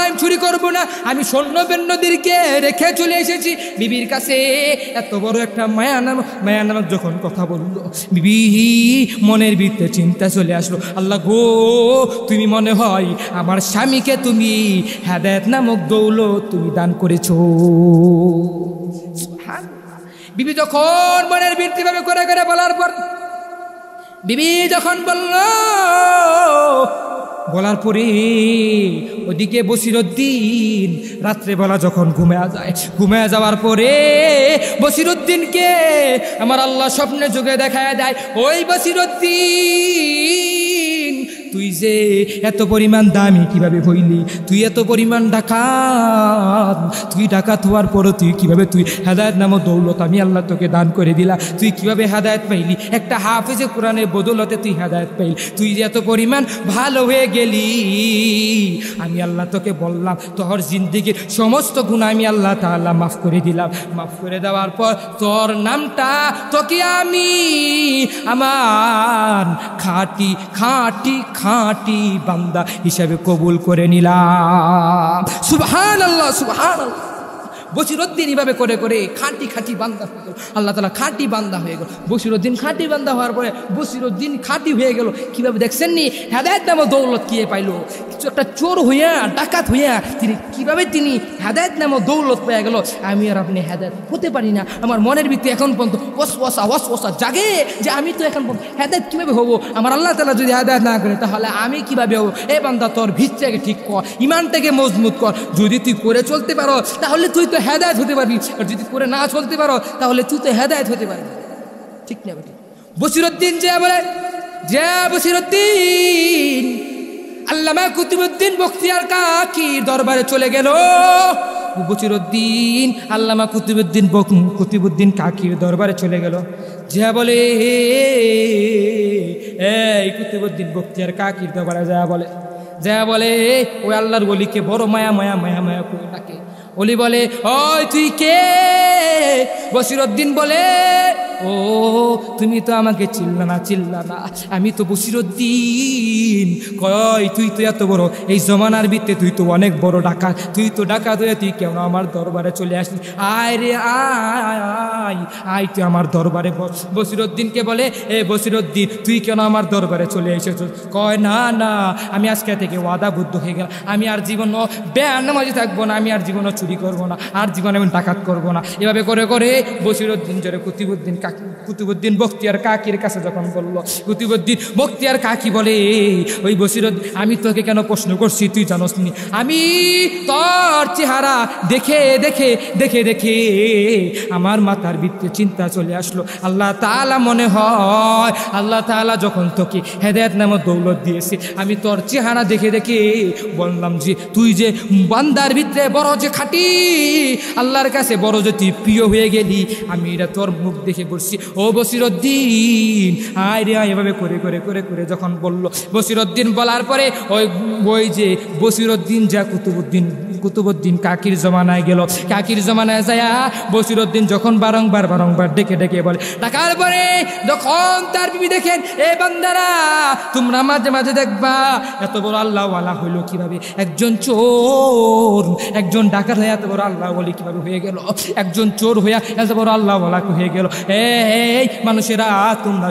আমি চুরি করব না, আমি সৈন্যদেরকে রেখে চলে এসেছি। বিবির কাছে এত বড় একটা মায়া নামক যখন কথা বলল, বিবি মনের ভিতরে চিন্তা চলে আসলো, আল্লাহ গো, তুমি মনে হয় আমার স্বামীকে তুমি হেদায়েত নামক দৌলত তুমি দান করেছো। বিবি যখন মনের ভিতরে ভাবে করে করে বলার পর, বিবি যখন বলার পরে ওদিকে বসিরউদ্দিন রাত্রেবেলা যখন ঘুমিয়ে যাওয়ার পরে বসিরউদ্দিনকে আমার আল্লাহ স্বপ্নে যোগে দেখায় দেয়, ওই বসিরউদ্দিন, তুই যে এত পরিমাণ দামি কিভাবে হইলি, তুই এত পরিমাণ ডাকাত, তুই ডাকাত হওয়ার পরও তুই কিভাবে তুই হেদায়েত নামক দৌলত আমি আল্লাহ তোকে দান করে দিলা, তুই কিভাবে হেদায়েত পাইলি, একটা হাফেজে কোরআনের বদৌলতে তুই হেদায়েত পাইলি, তুই যে এত পরিমাণ ভালো হয়ে গেলি, আমি আল্লাহ তোকে বললাম তোর জিন্দেগির সমস্ত গুনাহ আমি আল্লাহ তাআলা মাফ করে দিলাম। মাফ করে দেওয়ার পর তোর নামটা তোকে আমি আমার খাঁটি খাঁটি খাঁটি বান্দা হিসাবে কবুল করে নিলাম। সুবহানাল্লাহ, সুবহানাল্লাহ। বসিরউদ্দিন এইভাবে করে করে খাঁটি খাঁটি বান্দা হয়ে গেল। আল্লাহ তাআলা খাঁটি বান্দা হয়ে গেল। বসিরউদ্দিন খাঁটি বান্দা হওয়ার পরে বসিরউদ্দিন খাঁটি হয়ে গেল। কীভাবে দেখছেন নি? হেদায়েত নামক দৌলত কে পাইলো? কিছু একটা চোর হইয়া ডাকাত হইয়া তিনি হেদায়েত নামক দৌলত পেয়ে গেল। আমি আর আপনি হেদায়েত হতে পারি না। আমার মনের ভিতরে এখন পর্যন্ত ওয়াসওয়াসা জাগে যে আমি তো এখন হেদায়েত কীভাবে হবো? আমার আল্লাহ তাআলা যদি হেদায়েত না করে তাহলে আমি কীভাবে হবো? এ বান্দা তোর ভিতটাকে ঠিক কর, ইমানটাকে মজবুত কর। যদি তুই করে চলতে পারো তাহলে তুই তো হেদায়েত হতে পারবি, আর যদি করে না চলতে পারো তাহলে তুই তো হেদায়েত হতে পারবি। ঠিক না বেটি? বসিরউদ্দিন যে বলে, যে বসিরউদ্দিন আল্লামা কুতুবউদ্দিন বখতিয়ার কাকির দরবারে চলে গেল। বসিরউদ্দিন আল্লামা কুতুবউদ্দিন কাকির দরবারে চলে গেল। যা বলে, এই কুতুবউদ্দিন বখতিয়ার কাকির দরবারে যা বলে ওই আল্লাহর ওলিকে বড় মায়া করে ডাকে। ওলি বলে, ওই তুই কে? বসিরউদ্দিন বলে, ও তুমি তো আমাকে চিল্লা না, আমি তো বসিরউদ্দিন। কয় তুই তো এত বড় এই জমানার ভিত্তে, তুই তো অনেক বড় ডাকাত, তুই তুই কেন আমার দরবারে চলে আসলি? আয় রে আয় তুই আমার দরবারে বস। বসিরউদ্দিনকে বলে, এ বসিরউদ্দিন তুই কেন আমার দরবারে চলে এসেছ? কয় না আমি আজকে থেকে ওয়াদাবদ্ধ হয়ে গেলাম, আমি আর জীবন বেনামাজি থাকবো না, আমি আর জীবন চুরি করবো না, আর জীবনে আমি ডাকাত করবো না। এভাবে করে করে বসিরউদ্দিন জোরে কুতুবউদ্দিন বখতিয়ার কাকির কাছে যখন বলল, কুতুবউদ্দিন বখতিয়ার কাকি বলে, ওই বসিরউদ্দিন আমি তোকে কেন প্রশ্ন করছি তুই জানোস নি? আমি তোর চেহারা দেখে দেখে দেখে দেখে আমার মাথার ভিতরে চিন্তা চলে আসলো। আল্লাহ তাআলা মনে হয় আল্লাহ তাআলা যখন তোকে হেদায়েত নামক দৌলত দিয়েছে, আমি তোর চেহারা দেখে দেখে বললাম যে তুই যে বান্দার ভিতরে বড় যে খাঁটি, আল্লাহর কাছে বড় যে তুই প্রিয় হয়ে গেলি, আমি এটা তোর মুখ দেখে বলছি। ও বসিরউদ্দিন আয় রে আয়। এভাবে করে করে করে করে যখন বলল, বসিরউদ্দিন বলার পরে ওই যে বসিরউদ্দিন যা কুতুবউদ্দিন কাকির জমানায় গেল। কাকির জমানায় যায় বসিরউদ্দিন যখন বারংবার ডেকে ডেকে বলে, ডাকার পরে যখন তার বিবি দেখেন, এ বান্দারা তোমরা মাঝে মাঝে দেখবা এত বড় আল্লাহওয়ালা হইল কিভাবে? একজন চোর, একজন ডাকাত হয়ে এত বড় আল্লাহ ওয়ালি কিভাবে হয়ে গেল? একজন চোর হইয়া এত বড় আল্লাহওয়ালা হয়ে গেল। এই মানুষেরা তোমরা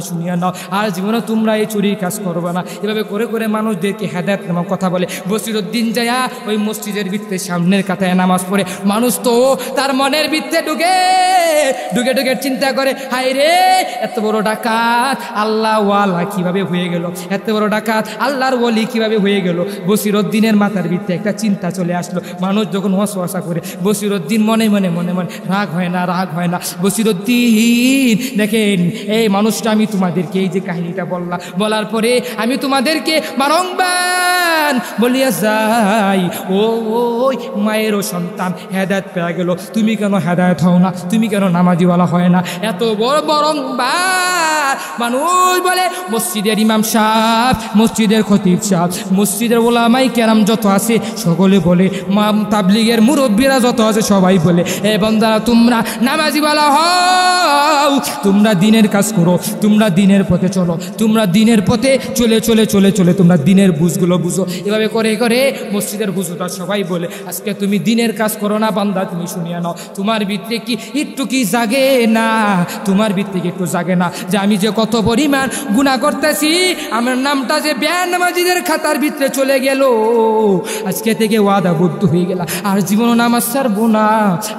শুনিয়া নাও, আর জীবনে তোমরা এই চুরির কাজ করবে না। এভাবে করে করে মানুষদেরকে হেদায়েত নামক কথা বলে। বসিরউদ্দিন যায়া ওই মসজিদের ভিতরে সামনের কাতায় নামাজ পড়ে। মানুষ তো তার মনের ভিতরে ঢুকে চিন্তা করে, হায় রে এত বড় ডাকাত আল্লাহওয়ালা কিভাবে হয়ে গেল? এত বড় ডাকাত আল্লাহর ওলি কিভাবে হয়ে গেল? বসিরউদ্দিনের মাথার ভিতরে একটা চিন্তা চলে আসলো। মানুষ যখন ওয়াসওয়াসা করে, বসিরউদ্দিন মনে রাগ হয় না। বসিরউদ্দিন দেখেন, এই মানুষটা আমি তোমাদেরকে এই যে কাহিনীটা বলার পরে আমি তোমাদেরকে বারংবার বলিয়া যাই, ওই মায়েরও সন্তান হেদায়েত পেয়ে গেল, তুমি কেন হেদায়েত হও না? তুমি কেন নামাজিওয়ালা হয় না? এত বারংবার মানুষ বলে, মসজিদের ইমাম সাহেব, মসজিদের খতিব সাহেব, মসজিদের ওলামায়ে কেরাম যত আছে সকলে বলে, তাবলীগের মুরব্বীরা যত আছে সবাই বলে, এ বান্দারা তোমরা নামাজিওয়ালা হও, তোমরা দিনের কাজ করো, তোমরা দিনের পথে চলো, তোমরা দিনের পথে চলে তোমরা দিনের বুঝগুলো বুঝো। এভাবে করে করে মসজিদের হুজুররা সবাই বলে, আজকে তুমি দিনের কাজ করো না বান্দা, তুমি শুনিয়া নাও, তোমার ভিতরে কি একটু কি জাগে না? তোমার ভিতরে একটু জাগে না যে আমি যে কত পরিমাণ গুনাহ করতেছি, আমার নামটা যে বেনামাজিদের খাতার ভিতরে চলে গেল। আজকে থেকে ওয়াদাবদ্ধ হয়ে গেলাম, আর জীবনও নামাজ ছাড়বো না,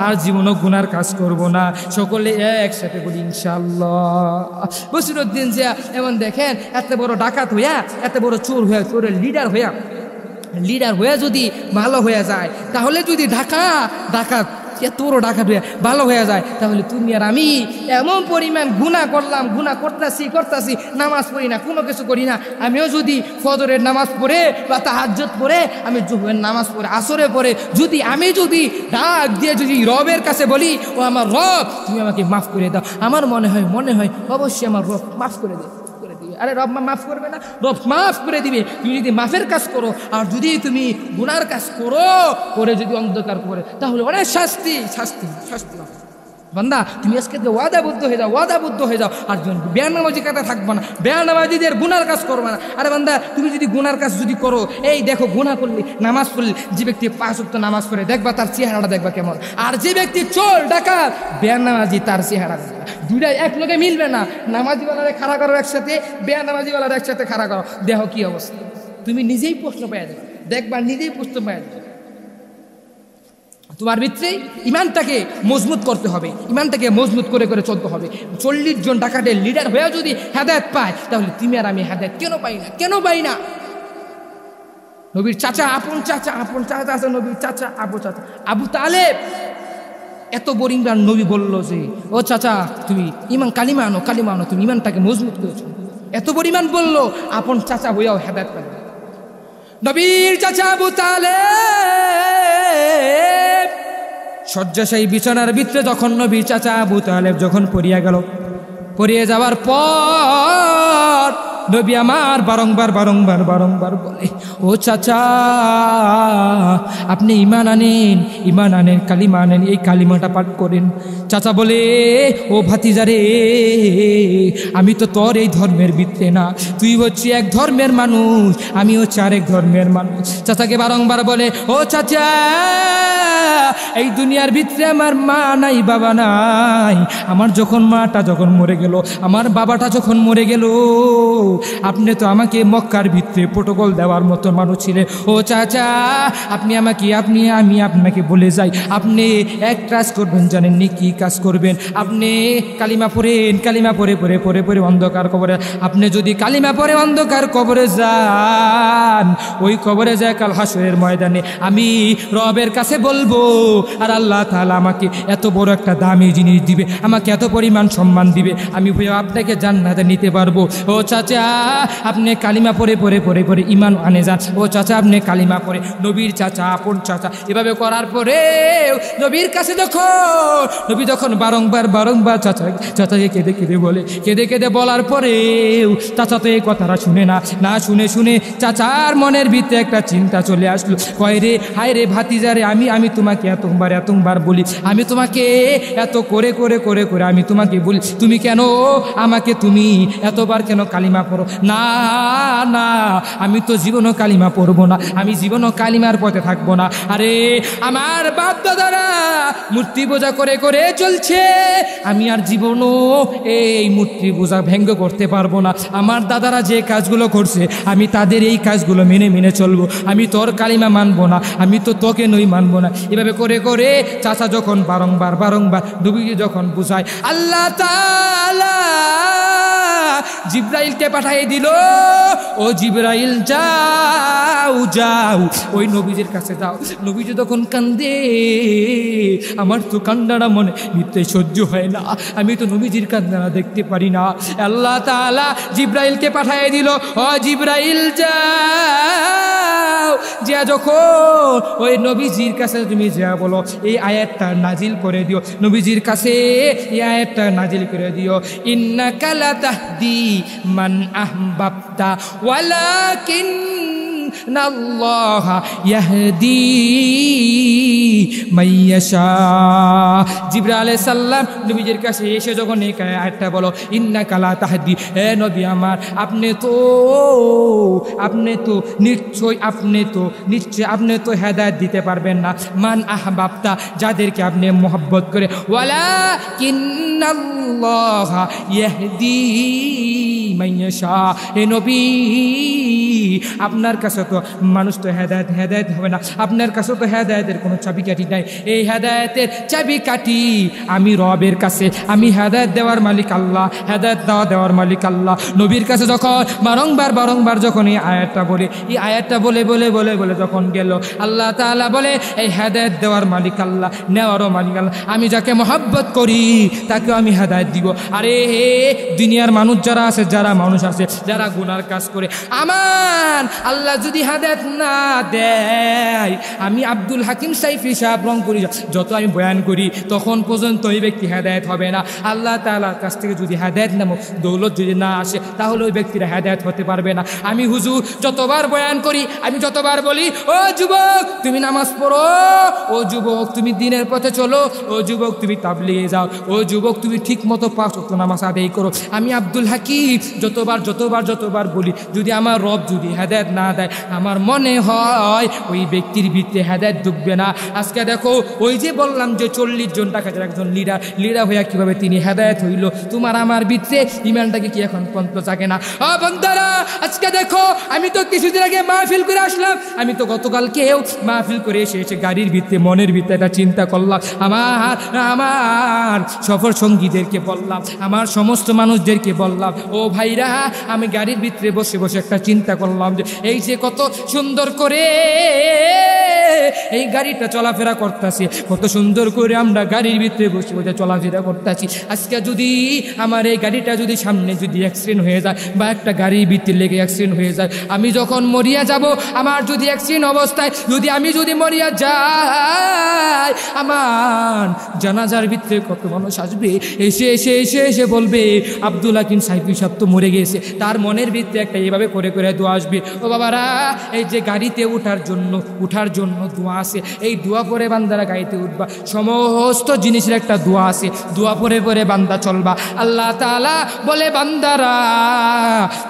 আর জীবনও গুনার কাজ করব না। সকলে একসাথে বলি ইনশাআল্লাহ। বসিরউদ্দিন যে এমন দেখেন এত বড় ডাকাত হইয়া, এত বড় চোর হইয়া, চোরের লিডার হইয়া যদি ভালো হয়ে যায়, তাহলে যদি ডাকাত এত বড় ডাকাত হইয়া ভালো হয়ে যায়, তাহলে তুমি আর আমি এমন পরিমাণ গুনাহ করতেছি, নামাজ পড়ি না, কোনো কিছু করি না। আমিও যদি ফজরের নামাজ পড়ে বা তাহাজ্জুদ পড়ে, আমি জোহরের নামাজ পড়ে, আসরে পড়ে, আমি যদি ডাক দিয়ে যদি রবের কাছে বলি, ও আমার রব তুমি আমাকে মাফ করে দাও, আমার মনে হয় অবশ্যই আমার রব মাফ করে দেয়। আরে রব মাফ করবে না? রব মাফ করে দিবে। তুমি যদি মাফের কাজ করো, আর যদি তুমি গুনার কাজ করে যদি অন্ধকার করে, তাহলে অনেক শাস্তি। বান্দা তুমি আজকে ওয়াদাবদ্ধ হয়ে যাও, ওয়াদাবদ্ধ হয়ে যাও, আর বেয়ানামাজি কাটা থাকবো না, বেয়ানামাজিদের গুনার কাজ করবে না। আরে বান্দা তুমি যদি গুনার কাজ যদি করো, এই দেখো গুনাহ করলি, নামাজ পড়লি, যে ব্যক্তি 5 ওয়াক্ত নামাজ পড়ে দেখবা তার চেহারাটা দেখবা কেমন, আর যে ব্যক্তি চোর ডাকাত বেয়ানামাজি তার চেহারা দেখবা, দুইটা এক লগে মিলবে না। নামাজিওয়ালারে খাড়া করো একসাথে, বেয়ানামাজিওয়ালার একসাথে খাড়া করো, দেখো কি অবস্থা। তুমি নিজেই প্রশ্ন পেয়ে যাবে, দেখবা নিজেই প্রশ্ন পেয়ে যাবে। তোমার ভিতরে ইমানটাকে মজবুত করতে হবে, ইমানটাকে মজবুত করে করে চলতে হবে। 40 জন ডাকাতের লিডার হয়ে যদি হেদায়েত পায়, তাহলে তুমি আর আমি হেদায়েত কেন পাই না, কেন পাই না? নবীর চাচা, আপন চাচা আছে, নবীর চাচা আবু তালেব এত বরিংবার নবী বলল যে ও চাচা তুমি ইমান কালিমা আনো, তুমি ইমানটাকে মজবুত করেছো, এত পরিমাণ বললো, আপন চাচা হইয়াও হেদায়েত পাবে। নবীর চাচা আবু তালেব শয্যাশায়ী বিছানার ভিতরে যখন নবীর চাচা আবু তালেব যখন পড়িয়া গেল, পড়িয়ে যাওয়ার পর নবী আমার বারংবার বলে, ও চাচা আপনি ইমান আনেন, কালিমা আনেন, এই কালিমাটা পাঠ করেন। চাচা বলে, ও ভাতিজারে আমি তো তোর এই ধর্মের ভিতরে না, তুই হচ্ছে এক ধর্মের মানুষ, আমি হচ্ছে আরেক ধর্মের মানুষ। চাচাকে বারংবার বলে, ও চাচা এই দুনিয়ার ভিতরে আমার মা নাই, বাবা নাই, আমার যখন মাটা যখন মরে গেল, আমার বাবাটা যখন মরে গেল, আপনি তো আমাকে মক্কার ভিতরে প্রোটোকল দেওয়ার মতো মানুষ ছিলেন। ও চাচা আমি আপনাকে বলে যাই, আপনি এক কাজ করবেন, জানেননি কি কাজ করবেন? আপনি কালিমা পড়েন, কালিমা পড়ে অন্ধকার কবরে, আপনি যদি কালিমা পড়ে অন্ধকার কবরে যান, ওই কবরে যায় কাল হাসরের ময়দানে আমি রবের কাছে বলবো, আর আল্লাহ তাআলা আমাকে এত বড় একটা দামি জিনিস দিবে, আমাকে এত পরিমাণ সম্মান দিবে, আমি আপনাকে জান্নাতে নিতে পারবো। ও চাচা আপনি কালিমা পড়ে ইমান আনে যান। ও চাচা আপনি কালিমা পড়ে, নবীর চাচা, আপন চাচা এভাবে করার পরে নবীর কাছে নবী যখন বারংবার চাচাকে কেঁদে বলে, কেঁদে বলার পরেও চাচা তো এই কথাটা শুনে না শুনে চাচার মনের ভিতরে একটা চিন্তা চলে আসলো, কয় রে হায় রে ভাতিজারে, আমি তোমাকে এতবার বলি, আমি তোমাকে এত করে আমি তোমাকে বলি, তুমি কেন আমাকে তুমি এতবার কেন কালিমা পড়ো? না আমি তো জীবনও কালিমা পড়বো না, আমি জীবনও কালিমার পথে থাকবো না। আরে আমার বাপ দাদারা মূর্তি পূজা করে চলছে, আমি আর জীবনও এই মূর্তি পূজা ভঙ্গ করতে পারবো না। আমার দাদারা যে কাজগুলো করছে আমি তাদের এই কাজগুলো মেনে চলবো, আমি তোর কালিমা মানবো না, আমি তো তোকে নই মানবো না। এভাবে করে চাচা যখন বারংবার নবীকে যখন বুঝায়, আল্লাহ তাআলা জিবরাইলকে পাঠিয়ে দিল, ও জিবরাইল যাও ওই নবীজির কাছে যাও। নবীজি তখন কান্দে, আমার তো কান্নাটা মনে ভিতরে সহ্য হয় না, আমি তো নবীজির কান্না দেখতে পারি না। আল্লাহ তাআলা জিবরাইলকে পাঠিয়ে দিল, ও জিবরাইল যাও, যা যখন ওই নবীজির কাছে তুমি যা বলো, এই আয়াতটা নাজিল করে দিও, নবীজির কাছে এই আয়াতটা নাজিল করে দিও, ইন্নাকা লা তাহদি মান আহবাবতা ওয়ালাকিন্নাল্লাহা ইয়াহদি মাইয়াশা। জিবরাইল আলাইহিস সালাম নবীজির কাছে এসে যখন এই আয়াতটা বলো, ইন্নাকা লা তাহদি, হে নবী আমার আপনি তো নিশ্চয় আপনি তো হেদায়েত দিতে পারবেন না, মান আহবাবতা যাদেরকে আপনি মোহাব্বত করে, ওয়ালাকিন্নাল্লাহা ইয়াহদি মাইয়াশা। হে নবী আপনার কাছে তো মানুষ তো হেদায়েত হবে না, আপনার কাছে তো হেদায়েতের কোনো চাবিকাঠি নাই, এই হেদায়েতের চাবিকাঠি আমি রবের কাছে, আমি হেদায়েত দেওয়ার মালিক আল্লাহ, হেদায়েত দেওয়ার মালিক আল্লাহ। নবীর কাছে যখন বারংবার যখন এই আয়াতটা বলে যখন গেল, আল্লাহ তাআলা বলে এই হেদায়েত দেওয়ার মালিক আল্লাহ, নেওয়ারও মালিক আল্লাহ, আমি যাকে মহব্বত করি তাকে আমি হেদায়েত দিব। আরে হে দুনিয়ার মানুষ যারা মানুষ আছে যারা গুনার কাজ করে, আমার আল্লাহ যদি হেদায়েত না দেয়, আমি আব্দুল হাকিম সাইফি সাহেব রংপুরি যত আমি বয়ান করি তখন পর্যন্ত ওই ব্যক্তি হেদায়েত হবে না। আল্লাহ তাআলার কাছ থেকে যদি হেদায়েত নামক দৌলত যদি না আসে তাহলে ওই ব্যক্তিরা হেদায়েত হতে পারবে না। আমি হুজুর যতবার বয়ান করি, আমি যতবার বলি, ও যুবক তুমি নামাজ পড়ো, ও যুবক তুমি দ্বীনের পথে চলো, ও যুবক তুমি তাবলীগে যাও, ও যুবক তুমি ঠিক মতো 5 ওয়াক্ত নামাজ আদায় করো। আমি আব্দুল হাকিম যতবার বলি, যদি আমার রব যদি হেদায়েত না দেয় আমার মনে হয় ওই ব্যক্তির ভিতরে হেদায়েত ঢুকবে না। আজকে দেখো ওই যে বললাম যে 40 জন টাকার একজন লিডার হইয়া কিভাবে তিনি হেদায়েত হইল, তোমার আমার ভিতরে ইমানটাকে কি এখন পর্যন্ত জাগে না? ও বান্দারা আজকে দেখো আমি তো কিছুদিন আগে মাহফিল করে আসলাম, আমি তো গতকালকেও মাহফিল করে এসে গাড়ির ভিতরে মনের ভিতরে একটা চিন্তা করলাম, আমার সফর সঙ্গীদেরকে বললাম, আমার সমস্ত মানুষদেরকে বললাম, ও ভাইরা আমি গাড়ির ভিতরে বসে বসে একটা চিন্তা করলাম যে এই যে কত সুন্দর করে এই গাড়িটা চলাফেরা করতেছি, কত সুন্দর করে আমরা গাড়ির ভিতরে বসে বসে চলাফেরা করতেছি। আজকে যদি আমার এই গাড়িটা যদি সামনে যদি অ্যাক্সিডেন্ট হয়ে যায় বা একটা গাড়ির ভিতরে লেগে অ্যাক্সিডেন্ট হয়ে যায়, আমি যখন মরিয়া যাব, আমার যদি অ্যাক্সিডেন্ট অবস্থায় আমি যদি মরিয়া যাই, আমার জানাজার ভিতরে কত মানুষ আসবে, এসে বলবে আব্দুল হাকিম সাইফি সাহেব তো মরে গেছে। তার মনের ভিতরে একটা এইভাবে করে দোয়া আসবে, ও বাবারা এই যে গাড়িতে উঠার জন্য দোয়া আছে, এই দোয়া পরে বান্দারা গাড়িতে উঠবা, সমস্ত জিনিসের একটা দোয়া আছে, দোয়া পরে বান্দা চলবা। আল্লাহ তাআলা বলে বান্দারা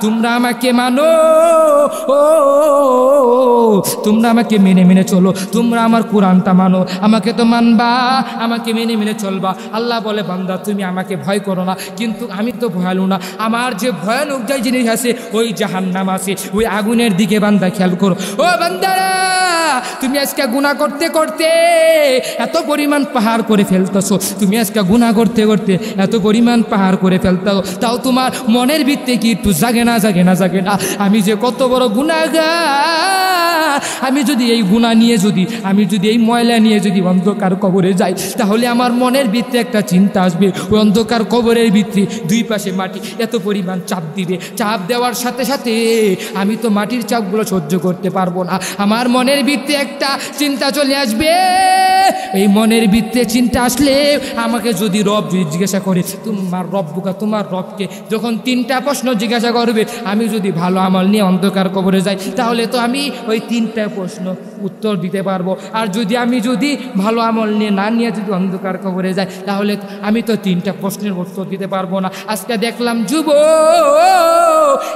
তোমরা আমাকে মানো, ও তোমরা আমাকে মেনে চলো, তোমরা আমার কোরআনটা মানো, আমাকে তো মানবা, আমাকে মেনে চলবা। আল্লাহ বলে বান্দা তুমি আমাকে ভয় করো না, কিন্তু আমি তো ভয়ালু না, আমার যে ভয়ানক যে জিনিস আছে ওই জাহান্নাম আছে, ওই আগুনের দিকে বান্দা খেয়াল করো। ও বান্দারা তুমি আজকে গুনাহ করতে করতে এত পরিমাণ পাহাড় করে ফেলতেছো, তুমি আজকে গুনাহ করতে করতে এত পরিমাণ পাহাড় করে ফেলতেছো, তাও তোমার মনের ভিতরে কি একটু জাগে না? আমি যে কত বড় গুনাহগার, আমি যদি এই গুনাহ নিয়ে আমি যদি এই ময়লা নিয়ে অন্ধকার কবরে যাই, তাহলে আমার মনের ভিতরে একটা চিন্তা আসবে, ওই অন্ধকার কবরের ভিতরে দুই পাশে মাটি এত পরিমাণ চাপ দিবে, চাপ দেওয়ার সাথে সাথে আমি তো মাটির চাপগুলো সহ্য করতে পারবো না, আমার মনের ভিতরে একটা চিন্তা চলে আসবে। এই মনের ভিতরে চিন্তা আসলে আমাকে যদি রব জিজ্ঞাসা করে তোমার রব্বুকা, তোমার রবকে যখন 3টা প্রশ্ন জিজ্ঞাসা করবে, আমি যদি ভালো আমল নিয়ে অন্ধকার কবরে যাই তাহলে তো আমি ওই 3টা প্রশ্ন উত্তর দিতে পারবো, আর আমি যদি ভালো আমল নিয়ে যদি অন্ধকার কবরে যাই তাহলে আমি তো 3টা প্রশ্নের উত্তর দিতে পারবো না। আজকে দেখলাম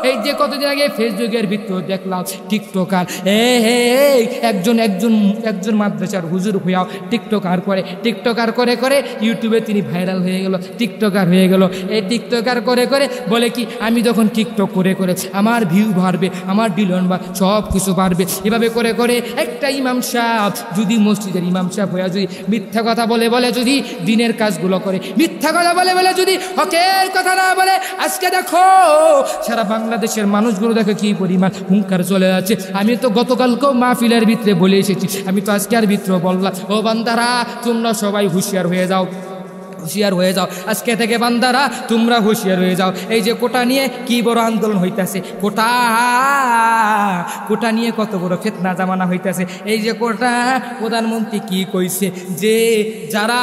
এই যে কতদিন আগে ফেসবুকের ভিতরে দেখলাম টিকটকার একজন মাদ্রাসার হুজুর হইয়াও টিকটকার করে ইউটিউবে তিনি ভাইরাল হয়ে গেল, টিকটকার হয়ে গেল। এই টিকটকার করে বলে কি আমি যখন টিকটক করে আমার ভিউ বাড়বে, আমার ডিলন বা সব কিছু বাড়বে, এভাবে করে একটা ইমাম সাহেব যদি মসজিদের ইমাম সাহেব হইয়া যদি মিথ্যা কথা বলে যদি দিনের কাজগুলো করে, মিথ্যা কথা বলে যদি হকের কথা না বলে, আজকে দেখো সারা বাংলাদেশের মানুষগুলো দেখো কি পরিমাণ হুঙ্কার চলে যাচ্ছে। আমি তো গতকালকেও মাহফিলের ভিতরে বলে এসেছি, আমি তো আজকে আর ভিতরে বললাম, ও বান্দারা তোমরা সবাই হুঁশিয়ার হয়ে যাও, আজকে থেকে বান্দারা তোমরা হুঁশিয়ার হয়ে যাও। এই যে কোটা নিয়ে কি বড় আন্দোলন হইতেছে, কোটা নিয়ে কত বড় ফিতনা জামানা হইতেছে। এই যে কোটা প্রধানমন্ত্রী কি কইছে যে যারা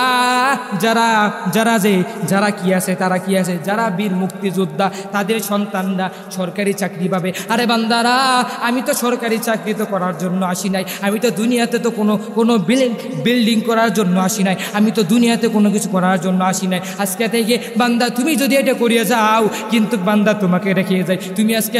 কি আছে যারা বীর মুক্তিযোদ্ধা তাদের সন্তানরা সরকারি চাকরি পাবে। আরে বান্দারা আমি তো সরকারি চাকরি তো করার জন্য আসি নাই, আমি তো দুনিয়াতে তো কোনো বিল্ডিং করার জন্য আসি নাই, আমি তো দুনিয়াতে কোনো কিছু করার জন্য আসি নাই। আজকে থেকে বান্দা তুমি যদি এটা করিয়া যাও, কিন্তু বান্দা তোমাকে রেখে যায়, তুমি আজকে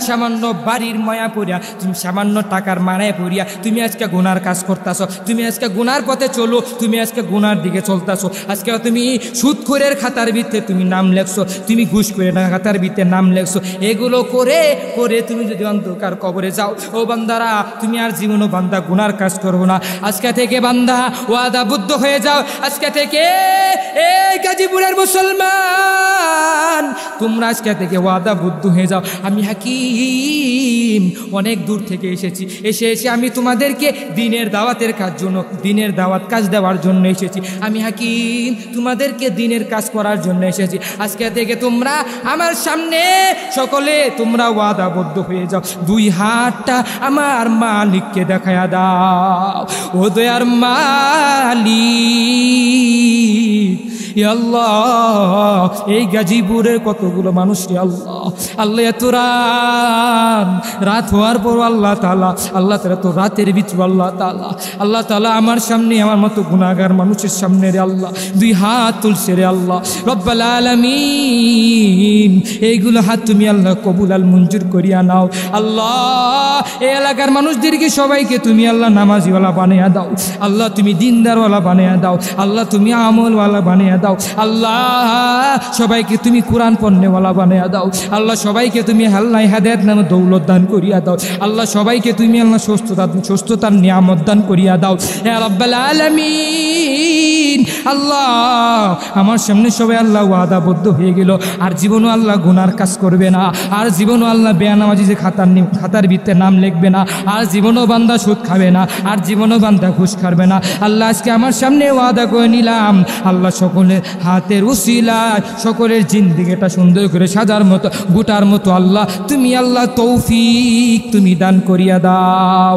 সামান্য বাড়ির মায়া পড়িয়া, তুমি সামান্য টাকার মারায় পড়িয়া তুমি আজকে গুনার কাজ করতেছ, তুমি আজকে গুনার পথে চলো, তুমি আজকে গুনার দিকে চলতেছ। আজকে তুমি সুদখোরের খাতার ভিতরে তুমি নাম লেখছো, তুমি ঘুষখোরের খাতার ভিতরে নাম লেখছো, এগুলো করে তুমি যদি অন্ধকার কবরে যাও, ও বান্দারা তুমি আর জীবনও বান্দা গুনার কাজ করবো না। আজকে থেকে বান্দা ওয়াদাবদ্ধ হয়ে যাও, আজকে থেকে এই গাজীপুরের মুসলমান, তোমরা আজকে থেকে ওয়াদাবদ্ধ হয়ে যাও। আমি হাকিম অনেক দূর থেকে এসেছি, এসে আমি তোমাদেরকে দিনের দাওয়াতের কাজ জন্য, দিনের দাওয়াত কাজ দেওয়ার জন্য এসেছি। আমি হাকিম তোমাদেরকে দিনের কাজ করার জন্য এসেছি। আজকে থেকে তোমরা আমার সামনে সকলে তোমরা ওয়াদাবদ্ধ হয়ে যাও। দুই হাতটা আমার মালিককে দেখায়া দাও। ও দয়ার মালিক, আল্লাহ এই গাজীপুরের কতগুলো মানুষ আল্লাহ, আল্লাহ এত রাত হওয়ার পর আল্লাহ তাআলা তো রাতের ভিতর আল্লাহ তাআলা আমার সামনে আমার মতো গুনাহগার মানুষের সামনে রে আল্লাহ দুই হাত তুলছে রে আল্লাহ রব্বুল আলামিন। এইগুলো হাত তুমি আল্লাহ কবুল আল মঞ্জুর করিয়া নাও আল্লাহ। এই এলাকার মানুষদেরকে সবাইকে তুমি আল্লাহ নামাজিওয়ালা বানিয়ে দাও আল্লাহ, তুমি দিনদারওয়ালা বানিয়ে দাও আল্লাহ, তুমি আমলওয়ালা বানিয়ে দাও আল্লাহ, সবাইকে তুমি কোরআন পড়নেওয়ালা বানিয়ে দাও আল্লাহ, সবাইকে তুমি আল্লাহ হেদায়েত নামে দৌলত দান করিয়া দাও আল্লাহ, সবাইকে তুমি আল্লাহ সুস্থতার নিয়ামত দান করিয়া দাও ইয়া রাব্বাল আলামিন। আল্লাহ আমার সামনে সবাই আল্লাহ ওয়াদাবদ্ধ হয়ে গেল, আর জীবনও আল্লাহ গুনার কাজ করবে না, আর জীবনও আল্লাহ বেয়ানামাজি যে খাতার ভিতরে নাম লিখবে না, আর জীবনও বান্দা সুদ খাবে না, আর জীবনও বান্দা ঘুষ খাবে না আল্লাহ। আজকে আমার সামনে ওয়াদা করে নিলাম আল্লাহ, সকলের হাতের উসিলায় সকলের জিন্দেগিটা সুন্দর করে সাজার মতো গোটার মতো আল্লাহ তুমি আল্লাহ তৌফিক তুমি দান করিয়া দাও।